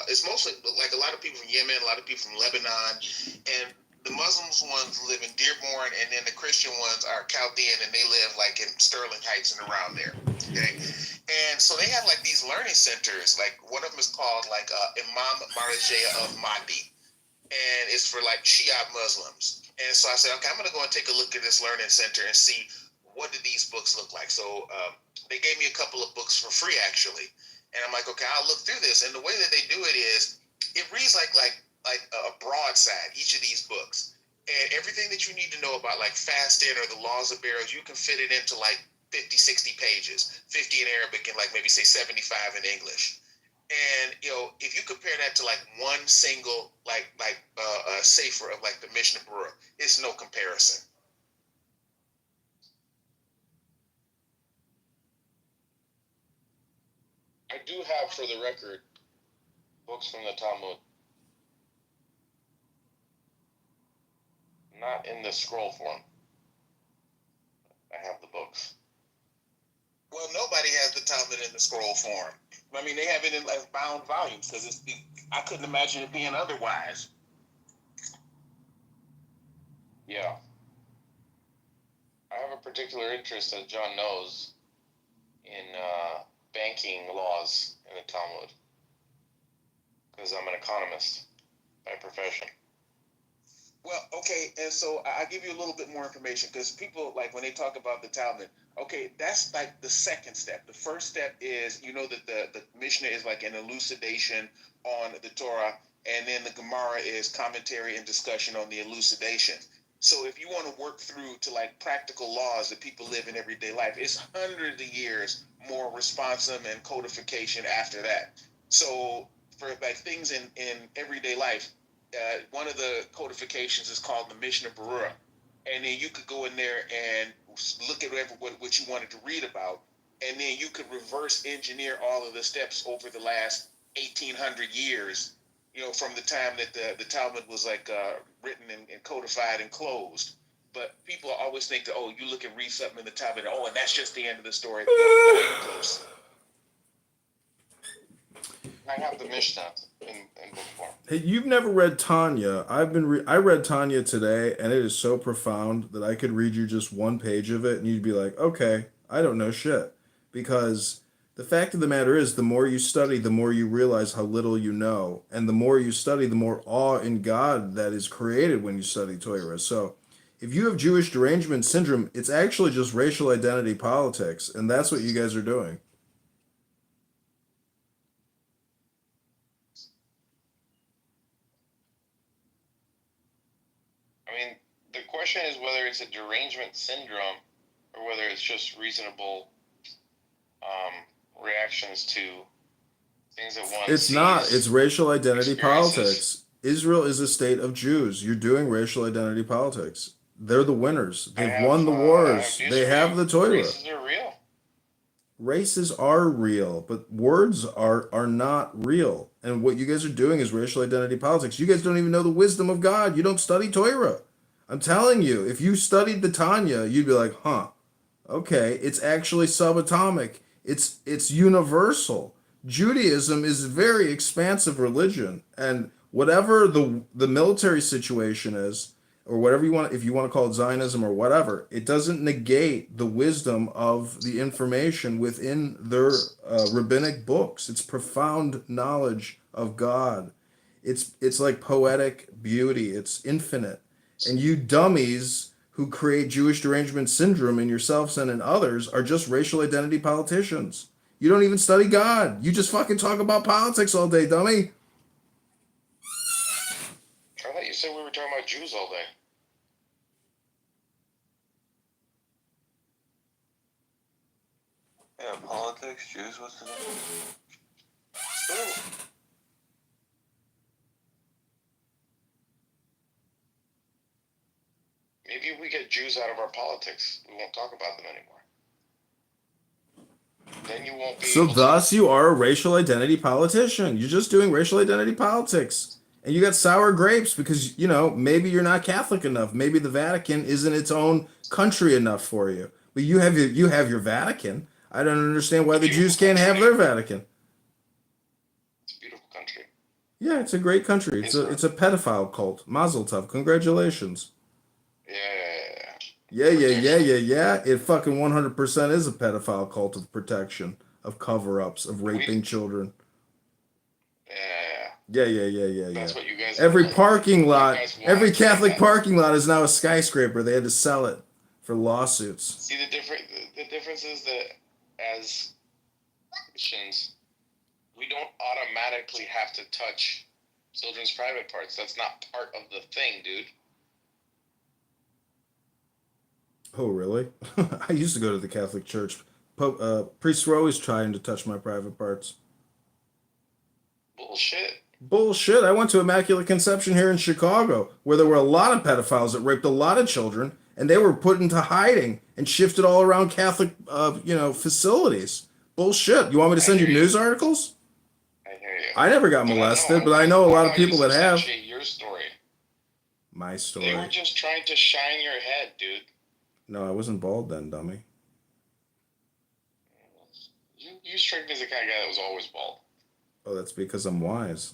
it's mostly like a lot of people from Yemen, a lot of people from Lebanon, and the Muslims ones live in Dearborn, and then the Christian ones are Chaldean, and they live like in Sterling Heights and around there. Okay, and so they have like these learning centers. Like one of them is called like Imam Marajah of Mahdi, and it's for like Shia Muslims. And so I said, okay, I'm gonna go and take a look at this learning center and see what do these books look like. So they gave me a couple of books for free, actually. And I'm like, okay, I'll look through this. And the way that they do it is, it reads like a broadside, each of these books. And everything that you need to know about like fasting or the laws of burial, you can fit it into like 50, 60 pages, 50 in Arabic and like maybe say 75 in English. And, if you compare that to like one single, sefer of like the Mishnah Berurah, it's no comparison. I do have, for the record, books from the Talmud. Not in the scroll form. I have the books. Well, nobody has the Talmud in the scroll form. I mean, they have it in like bound volumes because I couldn't imagine it being otherwise. Yeah. I have a particular interest, as John knows, in banking laws in the Talmud, because I'm an economist by profession. Well, okay, and so I'll give you a little bit more information, because people, like, when they talk about the Talmud, okay, that's like the second step. The first step is, that the Mishnah is like an elucidation on the Torah, and then the Gemara is commentary and discussion on the elucidation. So if you want to work through to like practical laws that people live in everyday life, it's hundreds of years more responsum and codification after that. So for like things in everyday life, one of the codifications is called the Mishnah Berurah. And then you could go in there and look at what you wanted to read about. And then you could reverse engineer all of the steps over the last 1,800 years, from the time that the Talmud was like written and codified and closed. But people always think that, you look and read something in the Talmud, and that's just the end of the story. Close. I have the Mishnah in book form. Hey, you've never read Tanya. I read Tanya today, and it is so profound that I could read you just one page of it, and you'd be like, okay, I don't know shit. Because the fact of the matter is, the more you study, the more you realize how little you know. And the more you study, the more awe in God that is created when you study Torah. So if you have Jewish derangement syndrome, it's actually just racial identity politics. And that's what you guys are doing. I mean, the question is whether it's a derangement syndrome or whether it's just reasonable reactions to things that one It's sees, not. It's racial identity experiences. politics. Israel is a state of Jews. You're doing racial identity politics. They're the winners. They've won the wars. They have the Torah. Races are real. Races are real, but words are not real. And what you guys are doing is racial identity politics. You guys don't even know the wisdom of God. You don't study Torah. I'm telling you, if you studied the Tanya, you'd be like, okay, it's actually subatomic. It's universal. Judaism is a very expansive religion, and whatever the military situation is, or whatever you want, if you want to call it Zionism or whatever, it doesn't negate the wisdom of the information within their rabbinic books. It's profound knowledge of God. It's like poetic beauty. It's infinite. And you dummies who create Jewish derangement syndrome in yourselves and in others are just racial identity politicians. You don't even study God. You just fucking talk about politics all day, dummy. I thought you said we were talking about Jews all day. Yeah, politics, Jews, what's the difference? Maybe if we get Jews out of our politics, we won't talk about them anymore. Then you won't be. So able thus you are a racial identity politician. You're just doing racial identity politics. And you got sour grapes because, you know, maybe you're not Catholic enough. Maybe the Vatican isn't its own country enough for you. But you have your Vatican. I don't understand why the Jews can't have their Vatican. It's a beautiful country. Yeah, it's a great country. It's a pedophile cult. Mazel tov. Congratulations. Yeah. Yeah. It fucking 100% is a pedophile cult of protection, of cover-ups, of raping children. Yeah. That's what you guys. Every parking lot, you guys want. every Catholic parking lot is now a skyscraper. They had to sell it for lawsuits. See the difference is that as Christians, we don't automatically have to touch children's private parts. That's not part of the thing, dude. Oh, really? I used to go to the Catholic Church. Priests were always trying to touch my private parts. Bullshit. I went to Immaculate Conception here in Chicago, where there were a lot of pedophiles that raped a lot of children, and they were put into hiding and shifted all around Catholic, facilities. Bullshit. You want me to send you news articles? I hear you. I never got molested, but I know a lot of people that have. Your story. My story. They were just trying to shine your head, dude. No, I wasn't bald then, dummy. You strike me as the kind of guy that was always bald. Oh, that's because I'm wise.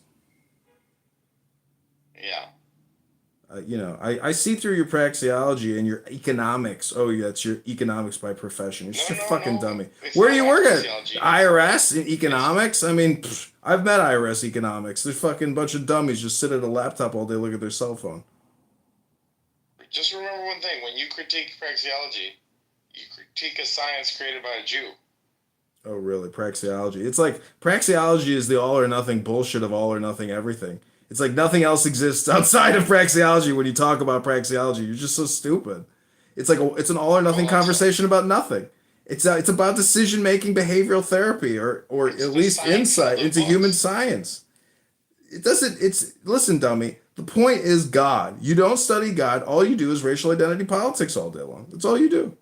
Yeah. I see through your praxeology and your economics. Oh, yeah, it's your economics by profession. You're just a fucking dummy. Where do you work at? IRS in economics? I mean, I've met IRS economics. There's fucking bunch of dummies just sit at a laptop all day, look at their cell phone. Just remember one thing. When you critique praxeology, you critique a science created by a Jew. Oh, really? Praxeology. It's like praxeology is the all or nothing bullshit of all or nothing everything. It's like nothing else exists outside of praxeology when you talk about praxeology. You're just so stupid. It's like it's an all or nothing conversation about nothing. It's about decision-making behavioral therapy or at least insight into human science. Listen, dummy. The point is God. You don't study God. All you do is racial identity politics all day long. That's all you do.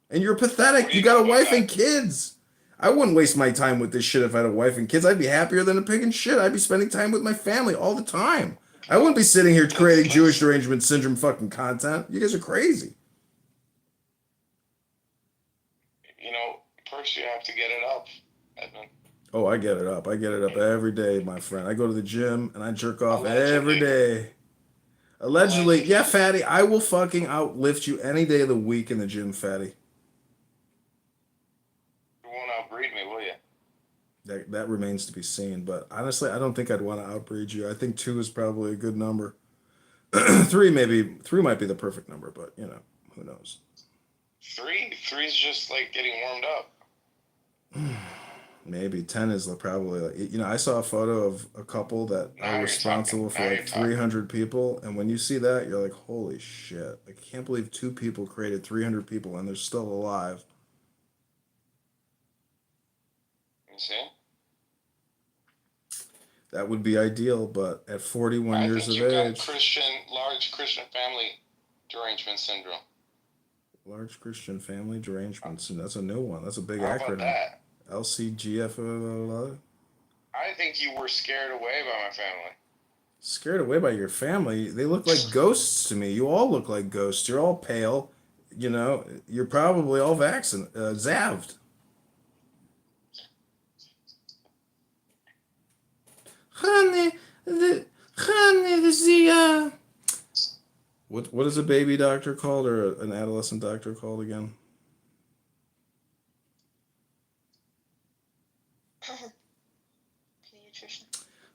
And you're pathetic. You got a wife and kids. I wouldn't waste my time with this shit if I had a wife and kids. I'd be happier than a pig in shit. I'd be spending time with my family all the time. I wouldn't be sitting here creating Jewish derangement syndrome fucking content. You guys are crazy. First you have to get it up, Edmund. Oh, I get it up. I get it up every day, my friend. I go to the gym and I jerk off every day. Allegedly, yeah, fatty. I will fucking outlift you any day of the week in the gym, fatty. You won't outbreed me, will you? That remains to be seen. But honestly, I don't think I'd want to outbreed you. I think 2 is probably a good number. 3 might be the perfect number, but who knows? 3 is just like getting warmed up. Maybe 10 is probably I saw a photo of a couple that are responsible for like 300 people, and when you see that, you're like, holy shit! I can't believe 2 people created 300 people and they're still alive. You see? That would be ideal, but at 41 years of age, large Christian family derangement syndrome. Large Christian family derangement syndrome. That's a new one. That's a big How about acronym. that? LCGF. I think you were scared away by my family. Scared away by your family? They look like ghosts to me. You all look like ghosts. You're all pale. You're probably all zaved. Honey, What is a baby doctor called or an adolescent doctor called again? Pediatrician.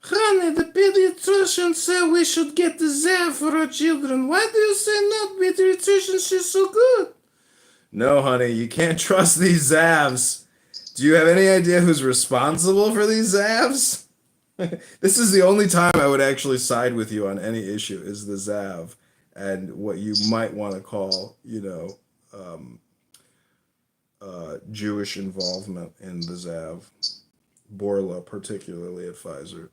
Honey, the pediatrician said we should get the Zav for our children. Why do you say not, pediatrician? She's so good. No, honey, you can't trust these Zavs. Do you have any idea who's responsible for these Zavs? This is the only time I would actually side with you on any issue is the Zav and what you might want to call, Jewish involvement in the Zav. Borla, particularly at Pfizer.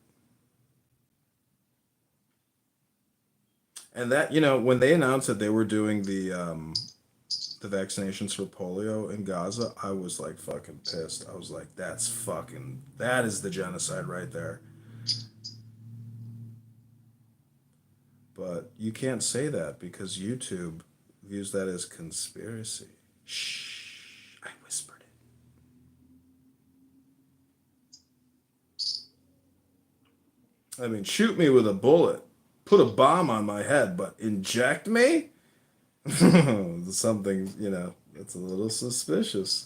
And that, when they announced that they were doing the vaccinations for polio in Gaza, I was like fucking pissed. I was like, that is the genocide right there. But you can't say that because YouTube views that as conspiracy. Shh, I whispered it. I mean, shoot me with a bullet, put a bomb on my head, but inject me? Something, that's a little suspicious.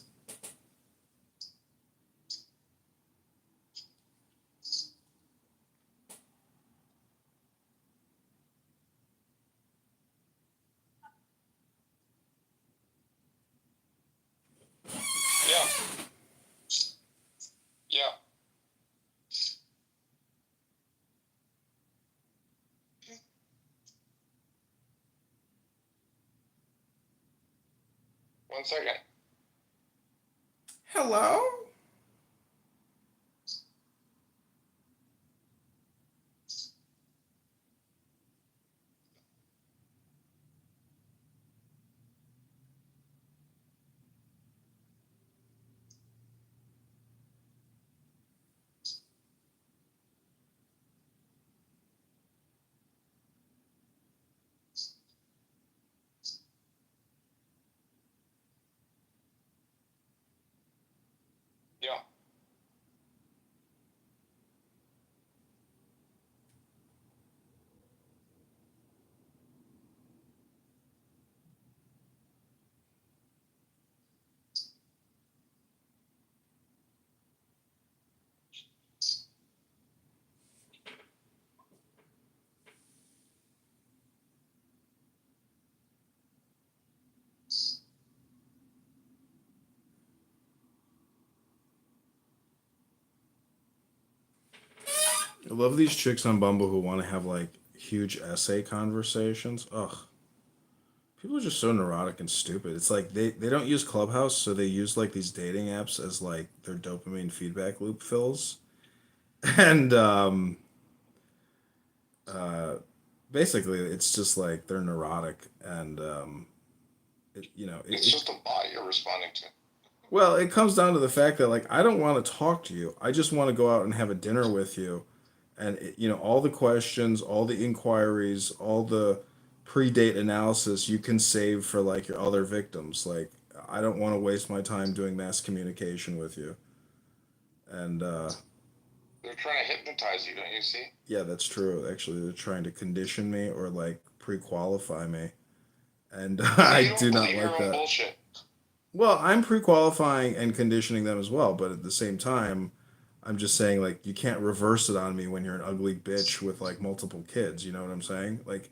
Yeah. Yeah. One second. Hello? Yeah. I love these chicks on Bumble who want to have like huge essay conversations. Ugh. People are just so neurotic and stupid. It's like they don't use Clubhouse, so they use like these dating apps as like their dopamine feedback loop fills. And basically it's just like they're neurotic and It's just a bot you're responding to. well, it comes down to the fact that like I don't want to talk to you. I just want to go out and have a dinner with you, and all the questions, all the inquiries, all the pre-date analysis you can save for like your other victims. Like I don't want to waste my time doing mass communication with you. And They're trying to hypnotize you, don't you see? yeah, that's true. Actually, they're trying to condition me or like pre-qualify me, and I do not like that. Bullshit. Well, I'm pre-qualifying and conditioning them as well, but at the same time, I'm just saying like you can't reverse it on me when you're an ugly bitch with like multiple kids. You know what I'm saying? Like,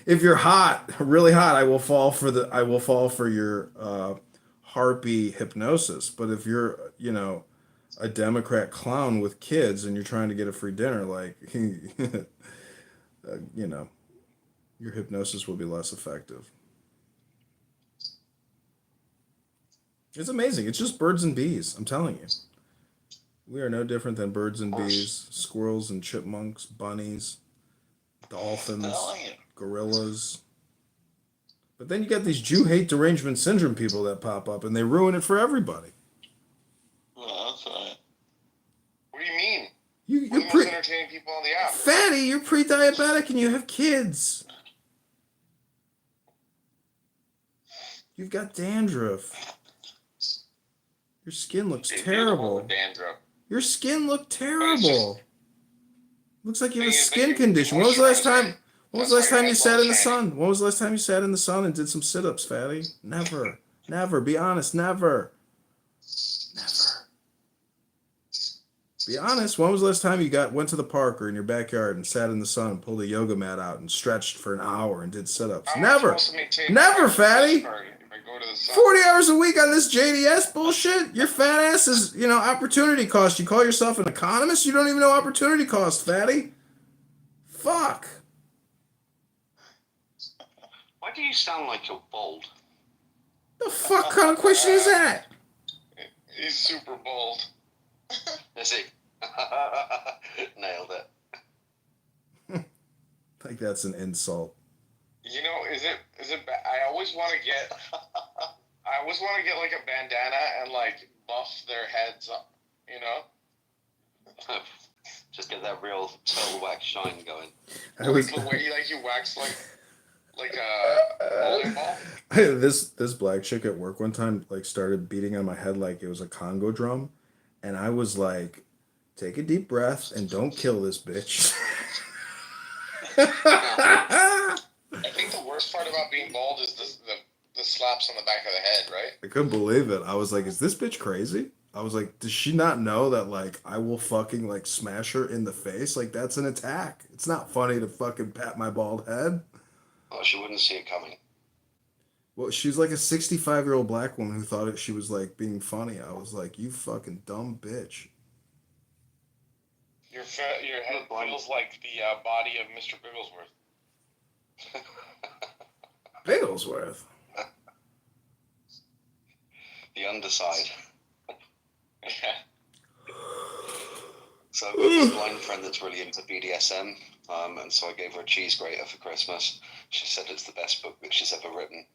if you're hot, really hot, I will fall for your harpy hypnosis. But if you're a Democrat clown with kids and you're trying to get a free dinner, like your hypnosis will be less effective. It's amazing. It's just birds and bees. I'm telling you. We are no different than birds and bees, squirrels and chipmunks, bunnies, dolphins, gorillas. But then you get these Jew hate derangement syndrome people that pop up and they ruin it for everybody. Well, that's right. What do you mean? You're We're the most entertaining people on the app. Fatty, you're pre-diabetic and you have kids. You've got dandruff. Your skin looks terrible. Dandruff. Your skin looked terrible. Looks like you have a Thing is, skin they condition. When was the last time When was the last That's why time I you got sat in the Sandy. sun? When was the last time you sat in the sun and did some sit-ups, fatty? Never. Never. Be honest. Never. Never. Be honest. When was the last time you went to the park or in your backyard and sat in the sun and pulled a yoga mat out and stretched for an hour and did sit-ups? How am I Never. supposed to maintain Never, my fatty. card if I go to the sun? 40 hours a week on this JDS bullshit? Your fat ass is, opportunity cost. You call yourself an economist? You don't even know opportunity cost, fatty. Fuck. Why do you sound like you're bald? The fuck kind of question is that? He's super bold. Is he? Nailed it. Like that's an insult. You know, is it I always want to get like a bandana and like buff their heads up, you know? Just get that real turtle wax shine going. I was Like the way you wax like a bowling ball. this black chick at work one time like started beating on my head like it was a Congo drum, and I was like, take a deep breath and don't kill this bitch. I think the worst part about being bald is the slaps on the back of the head, right? I couldn't believe it. I was like, is this bitch crazy? I was like, does she not know that like I will fucking like smash her in the face? Like that's an attack. It's not funny to fucking pat my bald head. Oh, she wouldn't see it coming. Well, she's like a 65-year-old black woman who thought she was like being funny. I was like, you fucking dumb bitch. Your head feels like the body of Mr. Bigglesworth. Bigglesworth. The underside. Yeah. So I've got this blind friend that's really into BDSM, and so I gave her a cheese grater for Christmas. She said it's the best book that she's ever written.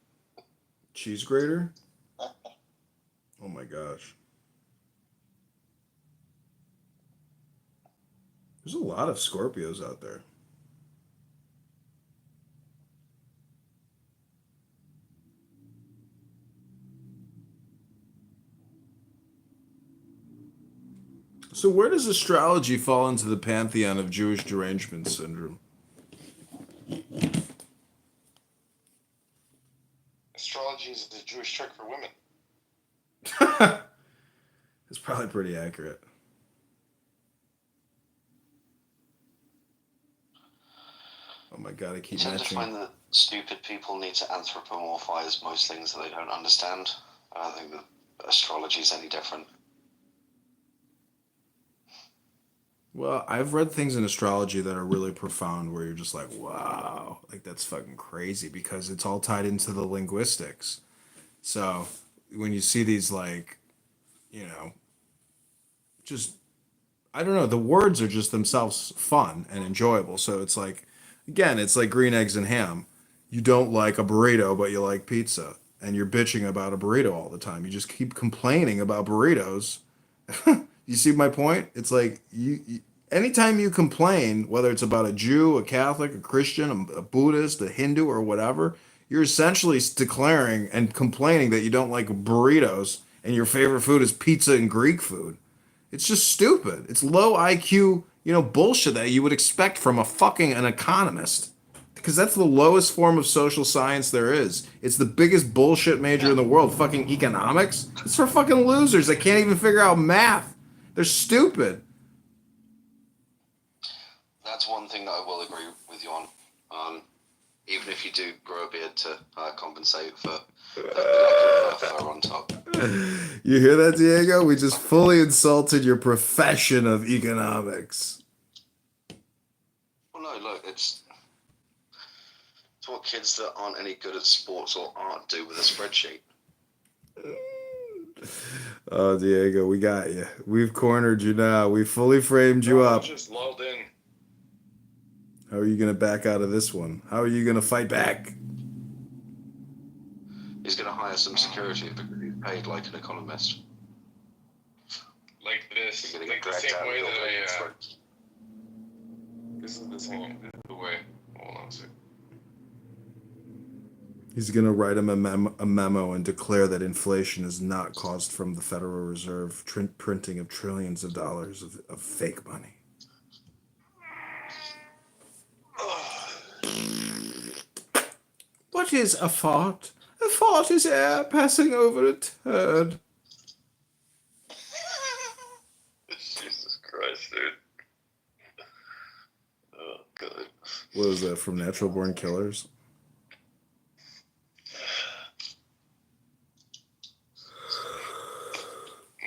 Cheese grater? Oh my gosh. There's a lot of Scorpios out there. So where does astrology fall into the pantheon of Jewish derangement syndrome? Astrology is the Jewish trick for women. It's probably pretty accurate. Oh my god, I I keep tend to matching. find that stupid people need to anthropomorphize most things that they don't understand. I don't think that astrology is any different. Well, I've read things in astrology that are really profound where you're just like, wow, like that's fucking crazy because it's all tied into the linguistics. So when you see these like, just, I don't know, the words are just themselves fun and enjoyable. So it's like, again, it's like green eggs and ham. You don't like a burrito, but you like pizza. And you're bitching about a burrito all the time. You just keep complaining about burritos. You see my point? It's like anytime you complain, whether it's about a Jew, a Catholic, a Christian, a Buddhist, a Hindu, or whatever, you're essentially declaring and complaining that you don't like burritos and your favorite food is pizza and Greek food. It's just stupid. It's low IQ, bullshit that you would expect from an economist. Because that's the lowest form of social science there is. It's the biggest bullshit major in the world, fucking economics. It's for fucking losers that can't even figure out math. They're stupid. That's one thing that I will agree with you on. Even if you do grow a beard to compensate for the fur on top. You hear that, Diego? We just fully insulted your profession of economics. Well, no, look, it's what kids that aren't any good at sports or art do with a spreadsheet. Oh, Diego, we got you. We've cornered you now. We fully framed you up. Just lulled in. How are you going to back out of this one? How are you going to fight back? He's going to hire some security because he's paid like an economist. Like this. You're gonna Like get the dragged same out way of that your I... throat. This is the same way. Hold on a second. He's going to write him a memo and declare that inflation is not caused from the Federal Reserve printing of trillions of dollars of fake money. What is a fart? A fart is air passing over a turd. Jesus Christ, dude. Oh, God. What was that from Natural Born Killers?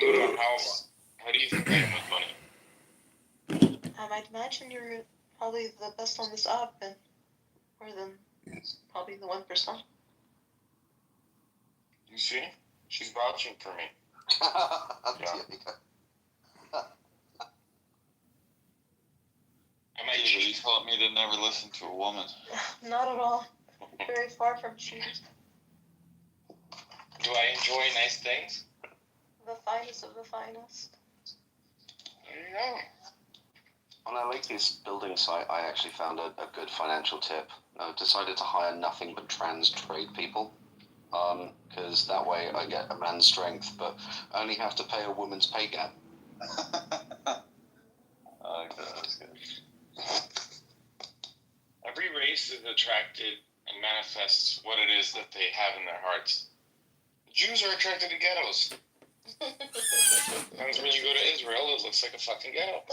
Luna, how do you think I am with money? I'd imagine you're probably the best on this app and more than probably the 1%. You see? She's vouching for me. I might You change. taught me to never listen to a woman. Not at all. Very far from shoes. Do I enjoy nice things? The finest of the finest. There you go. On our latest building site, I actually found a good financial tip. I decided to hire nothing but trans trade people. Because that way I get a man's strength, but I only have to pay a woman's pay gap. Oh, that's good. Every race is attracted and manifests what it is that they have in their hearts. Jews are attracted to ghettos. Sometimes when you go to Israel, it looks like a fucking ghetto.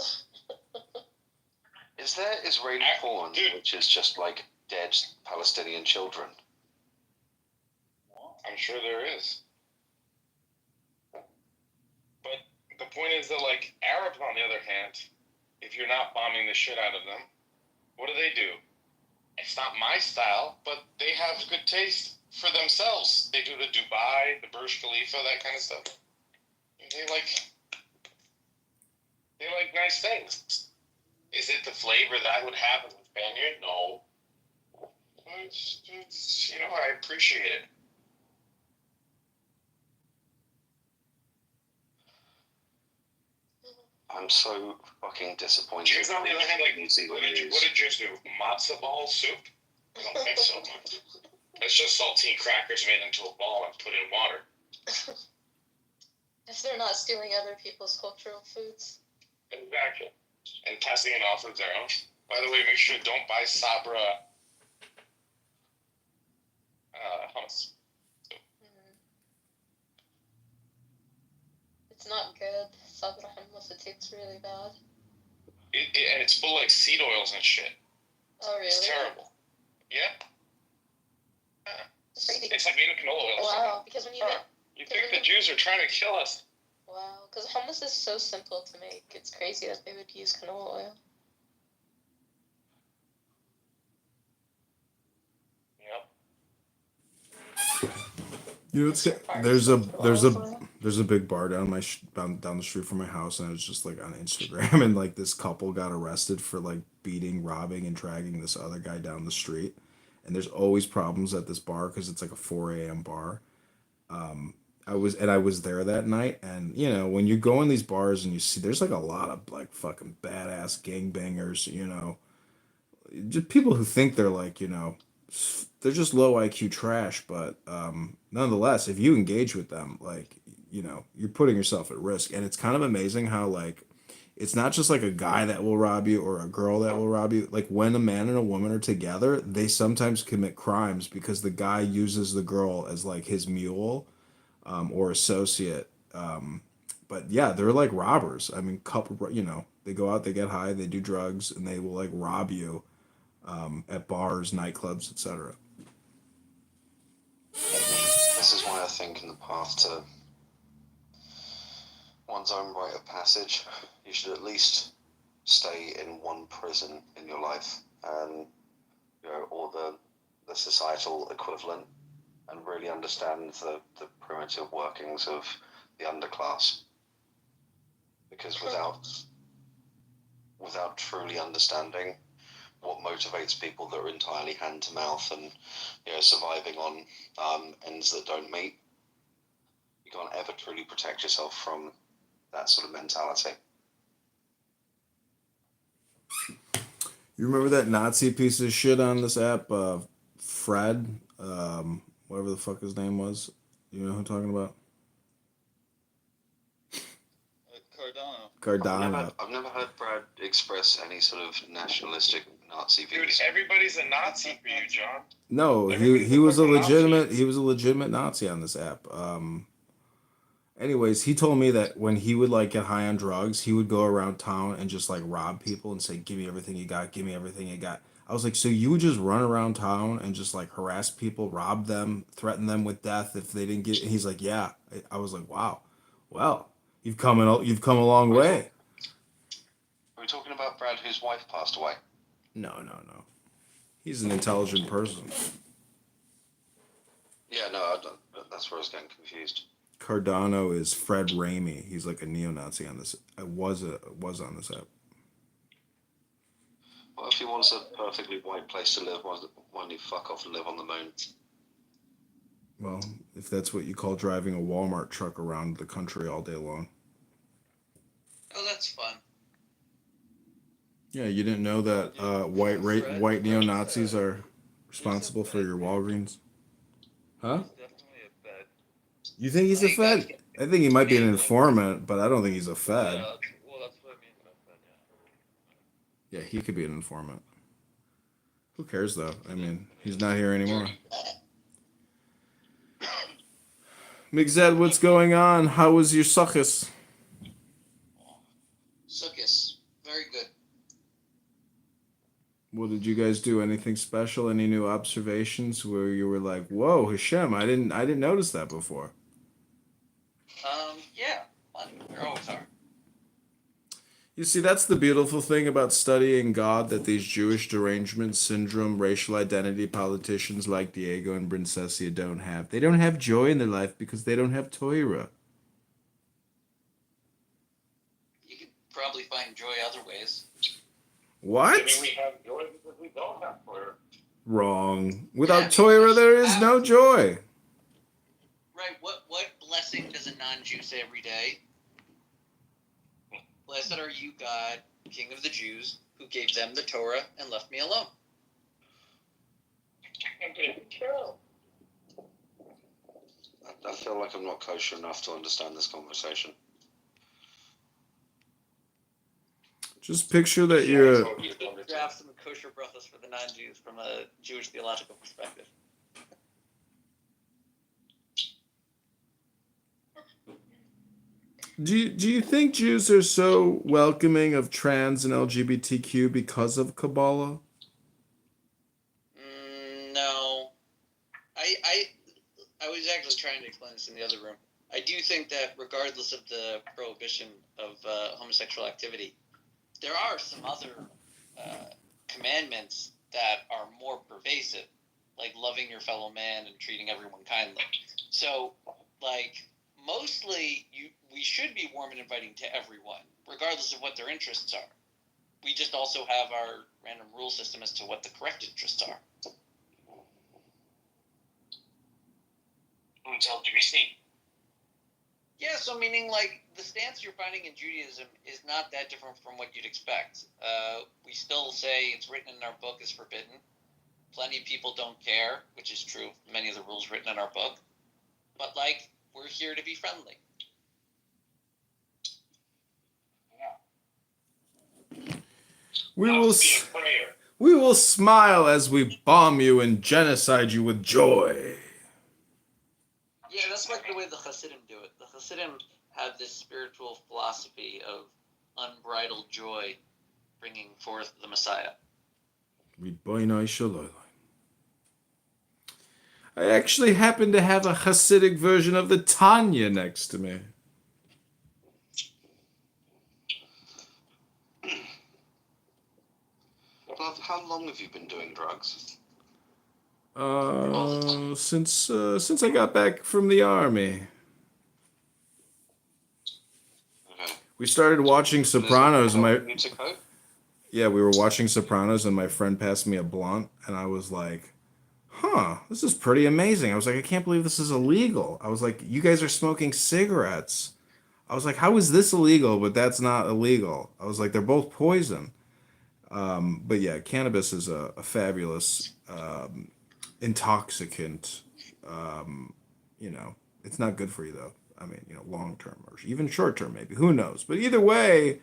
Is there Israeli porn, dude. which is just like dead Palestinian children? I'm sure there is. But the point is that, like, Arabs, on the other hand, if you're not bombing the shit out of them, what do? It's not my style, but they have good taste for themselves. They do the Dubai, the Burj Khalifa, that kind of stuff. They like nice things. Is it the flavor that I would have in the Spaniard? No. It's, I appreciate it. I'm so fucking disappointed. Jews, on the other hand, like, New Zealand what did Jews do? Matzo ball soup? I don't think so. It's just saltine crackers made into a ball and put in water. If they're not stealing other people's cultural foods. Exactly. And passing it off as their own. By the way, make sure don't buy Sabra hummus. It's not good. Sabra hummus, it tastes really bad. And it's full of, like, seed oils and shit. Oh, really? It's terrible. Yeah. It's like eating canola oil. Wow, because when you get... You think the Jews are trying to kill us? Wow, because hummus is so simple to make. It's crazy that they would use canola oil. Yep. You know, there's a big bar down down the street from my house, and I was just like on Instagram, and like this couple got arrested for like beating, robbing, and dragging this other guy down the street. And there's always problems at this bar because it's like a 4 a.m. bar. I was there that night, and you know, when you go in these bars and you see there's like a lot of like fucking badass gangbangers, you know, just people who think they're like, you know, they're just low IQ trash, but nonetheless, if you engage with them, like, you know, you're putting yourself at risk. And it's kind of amazing how, like, it's not just like a guy that will rob you or a girl that will rob you. Like, when a man and a woman are together, they sometimes commit crimes because the guy uses the girl as like his mule or associate. But yeah, they're like robbers. I mean, you know, they go out, they get high, they do drugs, and they will like rob you at bars, nightclubs, etc. This is why I think in the path to one's own rite of passage, you should at least stay in one prison in your life, and you know, or the societal equivalent, and really understand the primitive workings of the underclass. Because without truly understanding what motivates people that are entirely hand to mouth and, you know, surviving on ends that don't meet, you can't ever truly protect yourself from that sort of mentality. You remember that Nazi piece of shit on this app, Fred, whatever the fuck his name was? You know who I'm talking about? Cardano. Cardano. I've never heard Brad express any sort of nationalistic Nazi Dude, views. everybody's a Nazi for you, John. No, he Everybody's he was a fucking legitimate Nazi. he was a legitimate Nazi on this app. Anyways, he told me that when he would like get high on drugs, he would go around town and just like rob people and say, "Give me everything you got, give me everything you got." I was like, "So you would just run around town and just like harass people, rob them, threaten them with death if they didn't get?" And he's like, "Yeah." I was like, "Wow, well, you've come a long way." Are we talking about Brad, whose wife passed away? No, no, no. He's an intelligent person. Yeah, no, I don't, that's where I was getting confused. Cardano is Fred Ramey. He's like a neo-Nazi on this. Was on this app. What if he wants a perfectly white place to live? Why don't he fuck off and live on the moon? Well, if that's what you call driving a Walmart truck around the country all day long. Oh, that's fun. Yeah, you didn't know that white neo-Nazis are responsible for your Walgreens? Huh? He's definitely a Fed. You think he's a Fed? I think he might be an informant, but I don't think he's a Fed. Yeah, well, that's what I mean by Fed, yeah. Yeah, he could be an informant. Who cares, though? I mean, he's not here anymore. Migzed, what's going on? How was your succus? Sukkis. Very good. What did you guys do? Anything special? Any new observations where you were like, "Whoa, Hashem, I didn't notice that before." Yeah. Fun. There always are. You see, that's the beautiful thing about studying God that these Jewish derangement syndrome, racial identity politicians like Diego and Princessia don't have. They don't have joy in their life because they don't have Torah. You could probably find joy other ways. What? Maybe we have joy because we don't have Torah. Wrong. Without Yeah, Torah, there is no joy. Right. What blessing does a non-Jew say every day? Blessed are you, God, King of the Jews, who gave them the Torah and left me alone. I feel like I'm not kosher enough to understand this conversation. Just picture that you're. You could draft some kosher brachos for the non-Jews from a Jewish theological perspective. Do you think Jews are so welcoming of trans and LGBTQ because of Kabbalah? No. I was actually trying to explain this in the other room. I do think that regardless of the prohibition of homosexual activity, there are some other commandments that are more pervasive, like loving your fellow man and treating everyone kindly. So, like, mostly we should be warm and inviting to everyone, regardless of what their interests are. We just also have our random rule system as to what the correct interests are. It's LGBT. Yeah, so meaning like the stance you're finding in Judaism is not that different from what you'd expect. We still say it's written in our book is forbidden. Plenty of people don't care, which is true of many of the rules written in our book. But like, we're here to be friendly. We will. Let's be in prayer. We will smile as we bomb you and genocide you with joy. Yeah, that's like the way the Hasidim do it. The Hasidim have this spiritual philosophy of unbridled joy, bringing forth the Messiah. Ribono Shalom. I actually happen to have a Hasidic version of the Tanya next to me. Love, how long have you been doing drugs? Since I got back from the army. Okay. We started watching Sopranos. And And you to cope? yeah, we were watching Sopranos, and my friend passed me a blunt, and I was like, "Huh, this is pretty amazing." I was like, "I can't believe this is illegal." I was like, "You guys are smoking cigarettes." I was like, "How is this illegal, but that's not illegal?" I was like, "They're both poison." But yeah, cannabis is a fabulous intoxicant. It's not good for you though. I mean, long term or even short term maybe. Who knows? But either way,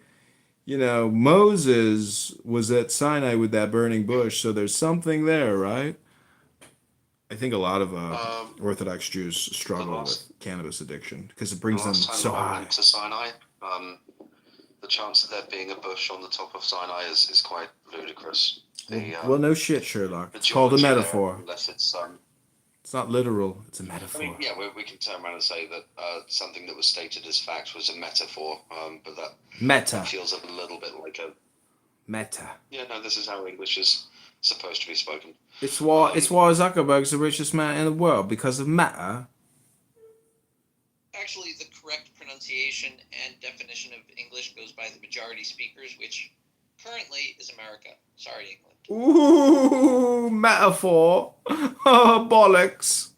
you know, Moses was at Sinai with that burning bush, so there's something there, right? I think a lot of Orthodox Jews struggle last- with cannabis addiction because it The brings them last time so that I high. went to Sinai, the chance of there being a bush on the top of Sinai is quite ludicrous. Well, no shit, Sherlock. The It's called a geology there, metaphor. unless It's not literal. It's a I metaphor. mean, yeah, we can turn around and say that something that was stated as fact was a metaphor, but that Meta. feels a little bit like a Meta. yeah. No, this is how English is supposed to be spoken. It's why Zuckerberg's the richest man in the world because of Meta. Actually, the correct pronunciation and definition of English goes by the majority speakers, which currently is America. Sorry, England. Ooh, metaphor. Oh, bollocks.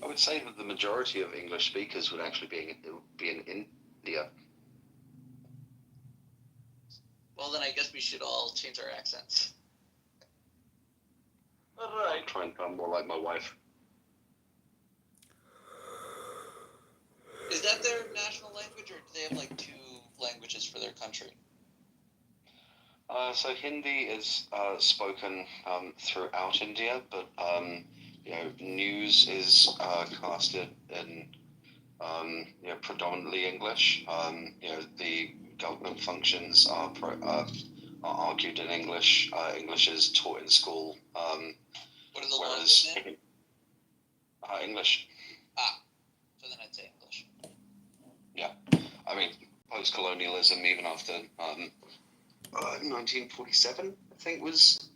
I would say that the majority of English speakers would actually be in India. Well, then I guess we should all change our accents. I'll try and become more like my wife. Is that their national language, or do they have like 2 languages for their country? So Hindi is spoken throughout India, but news is casted in predominantly English. The government functions are argued in English. English is taught in school. What are the Whereas laws in? English. So then I'd say English. I mean, post-colonialism, even after 1947, I think was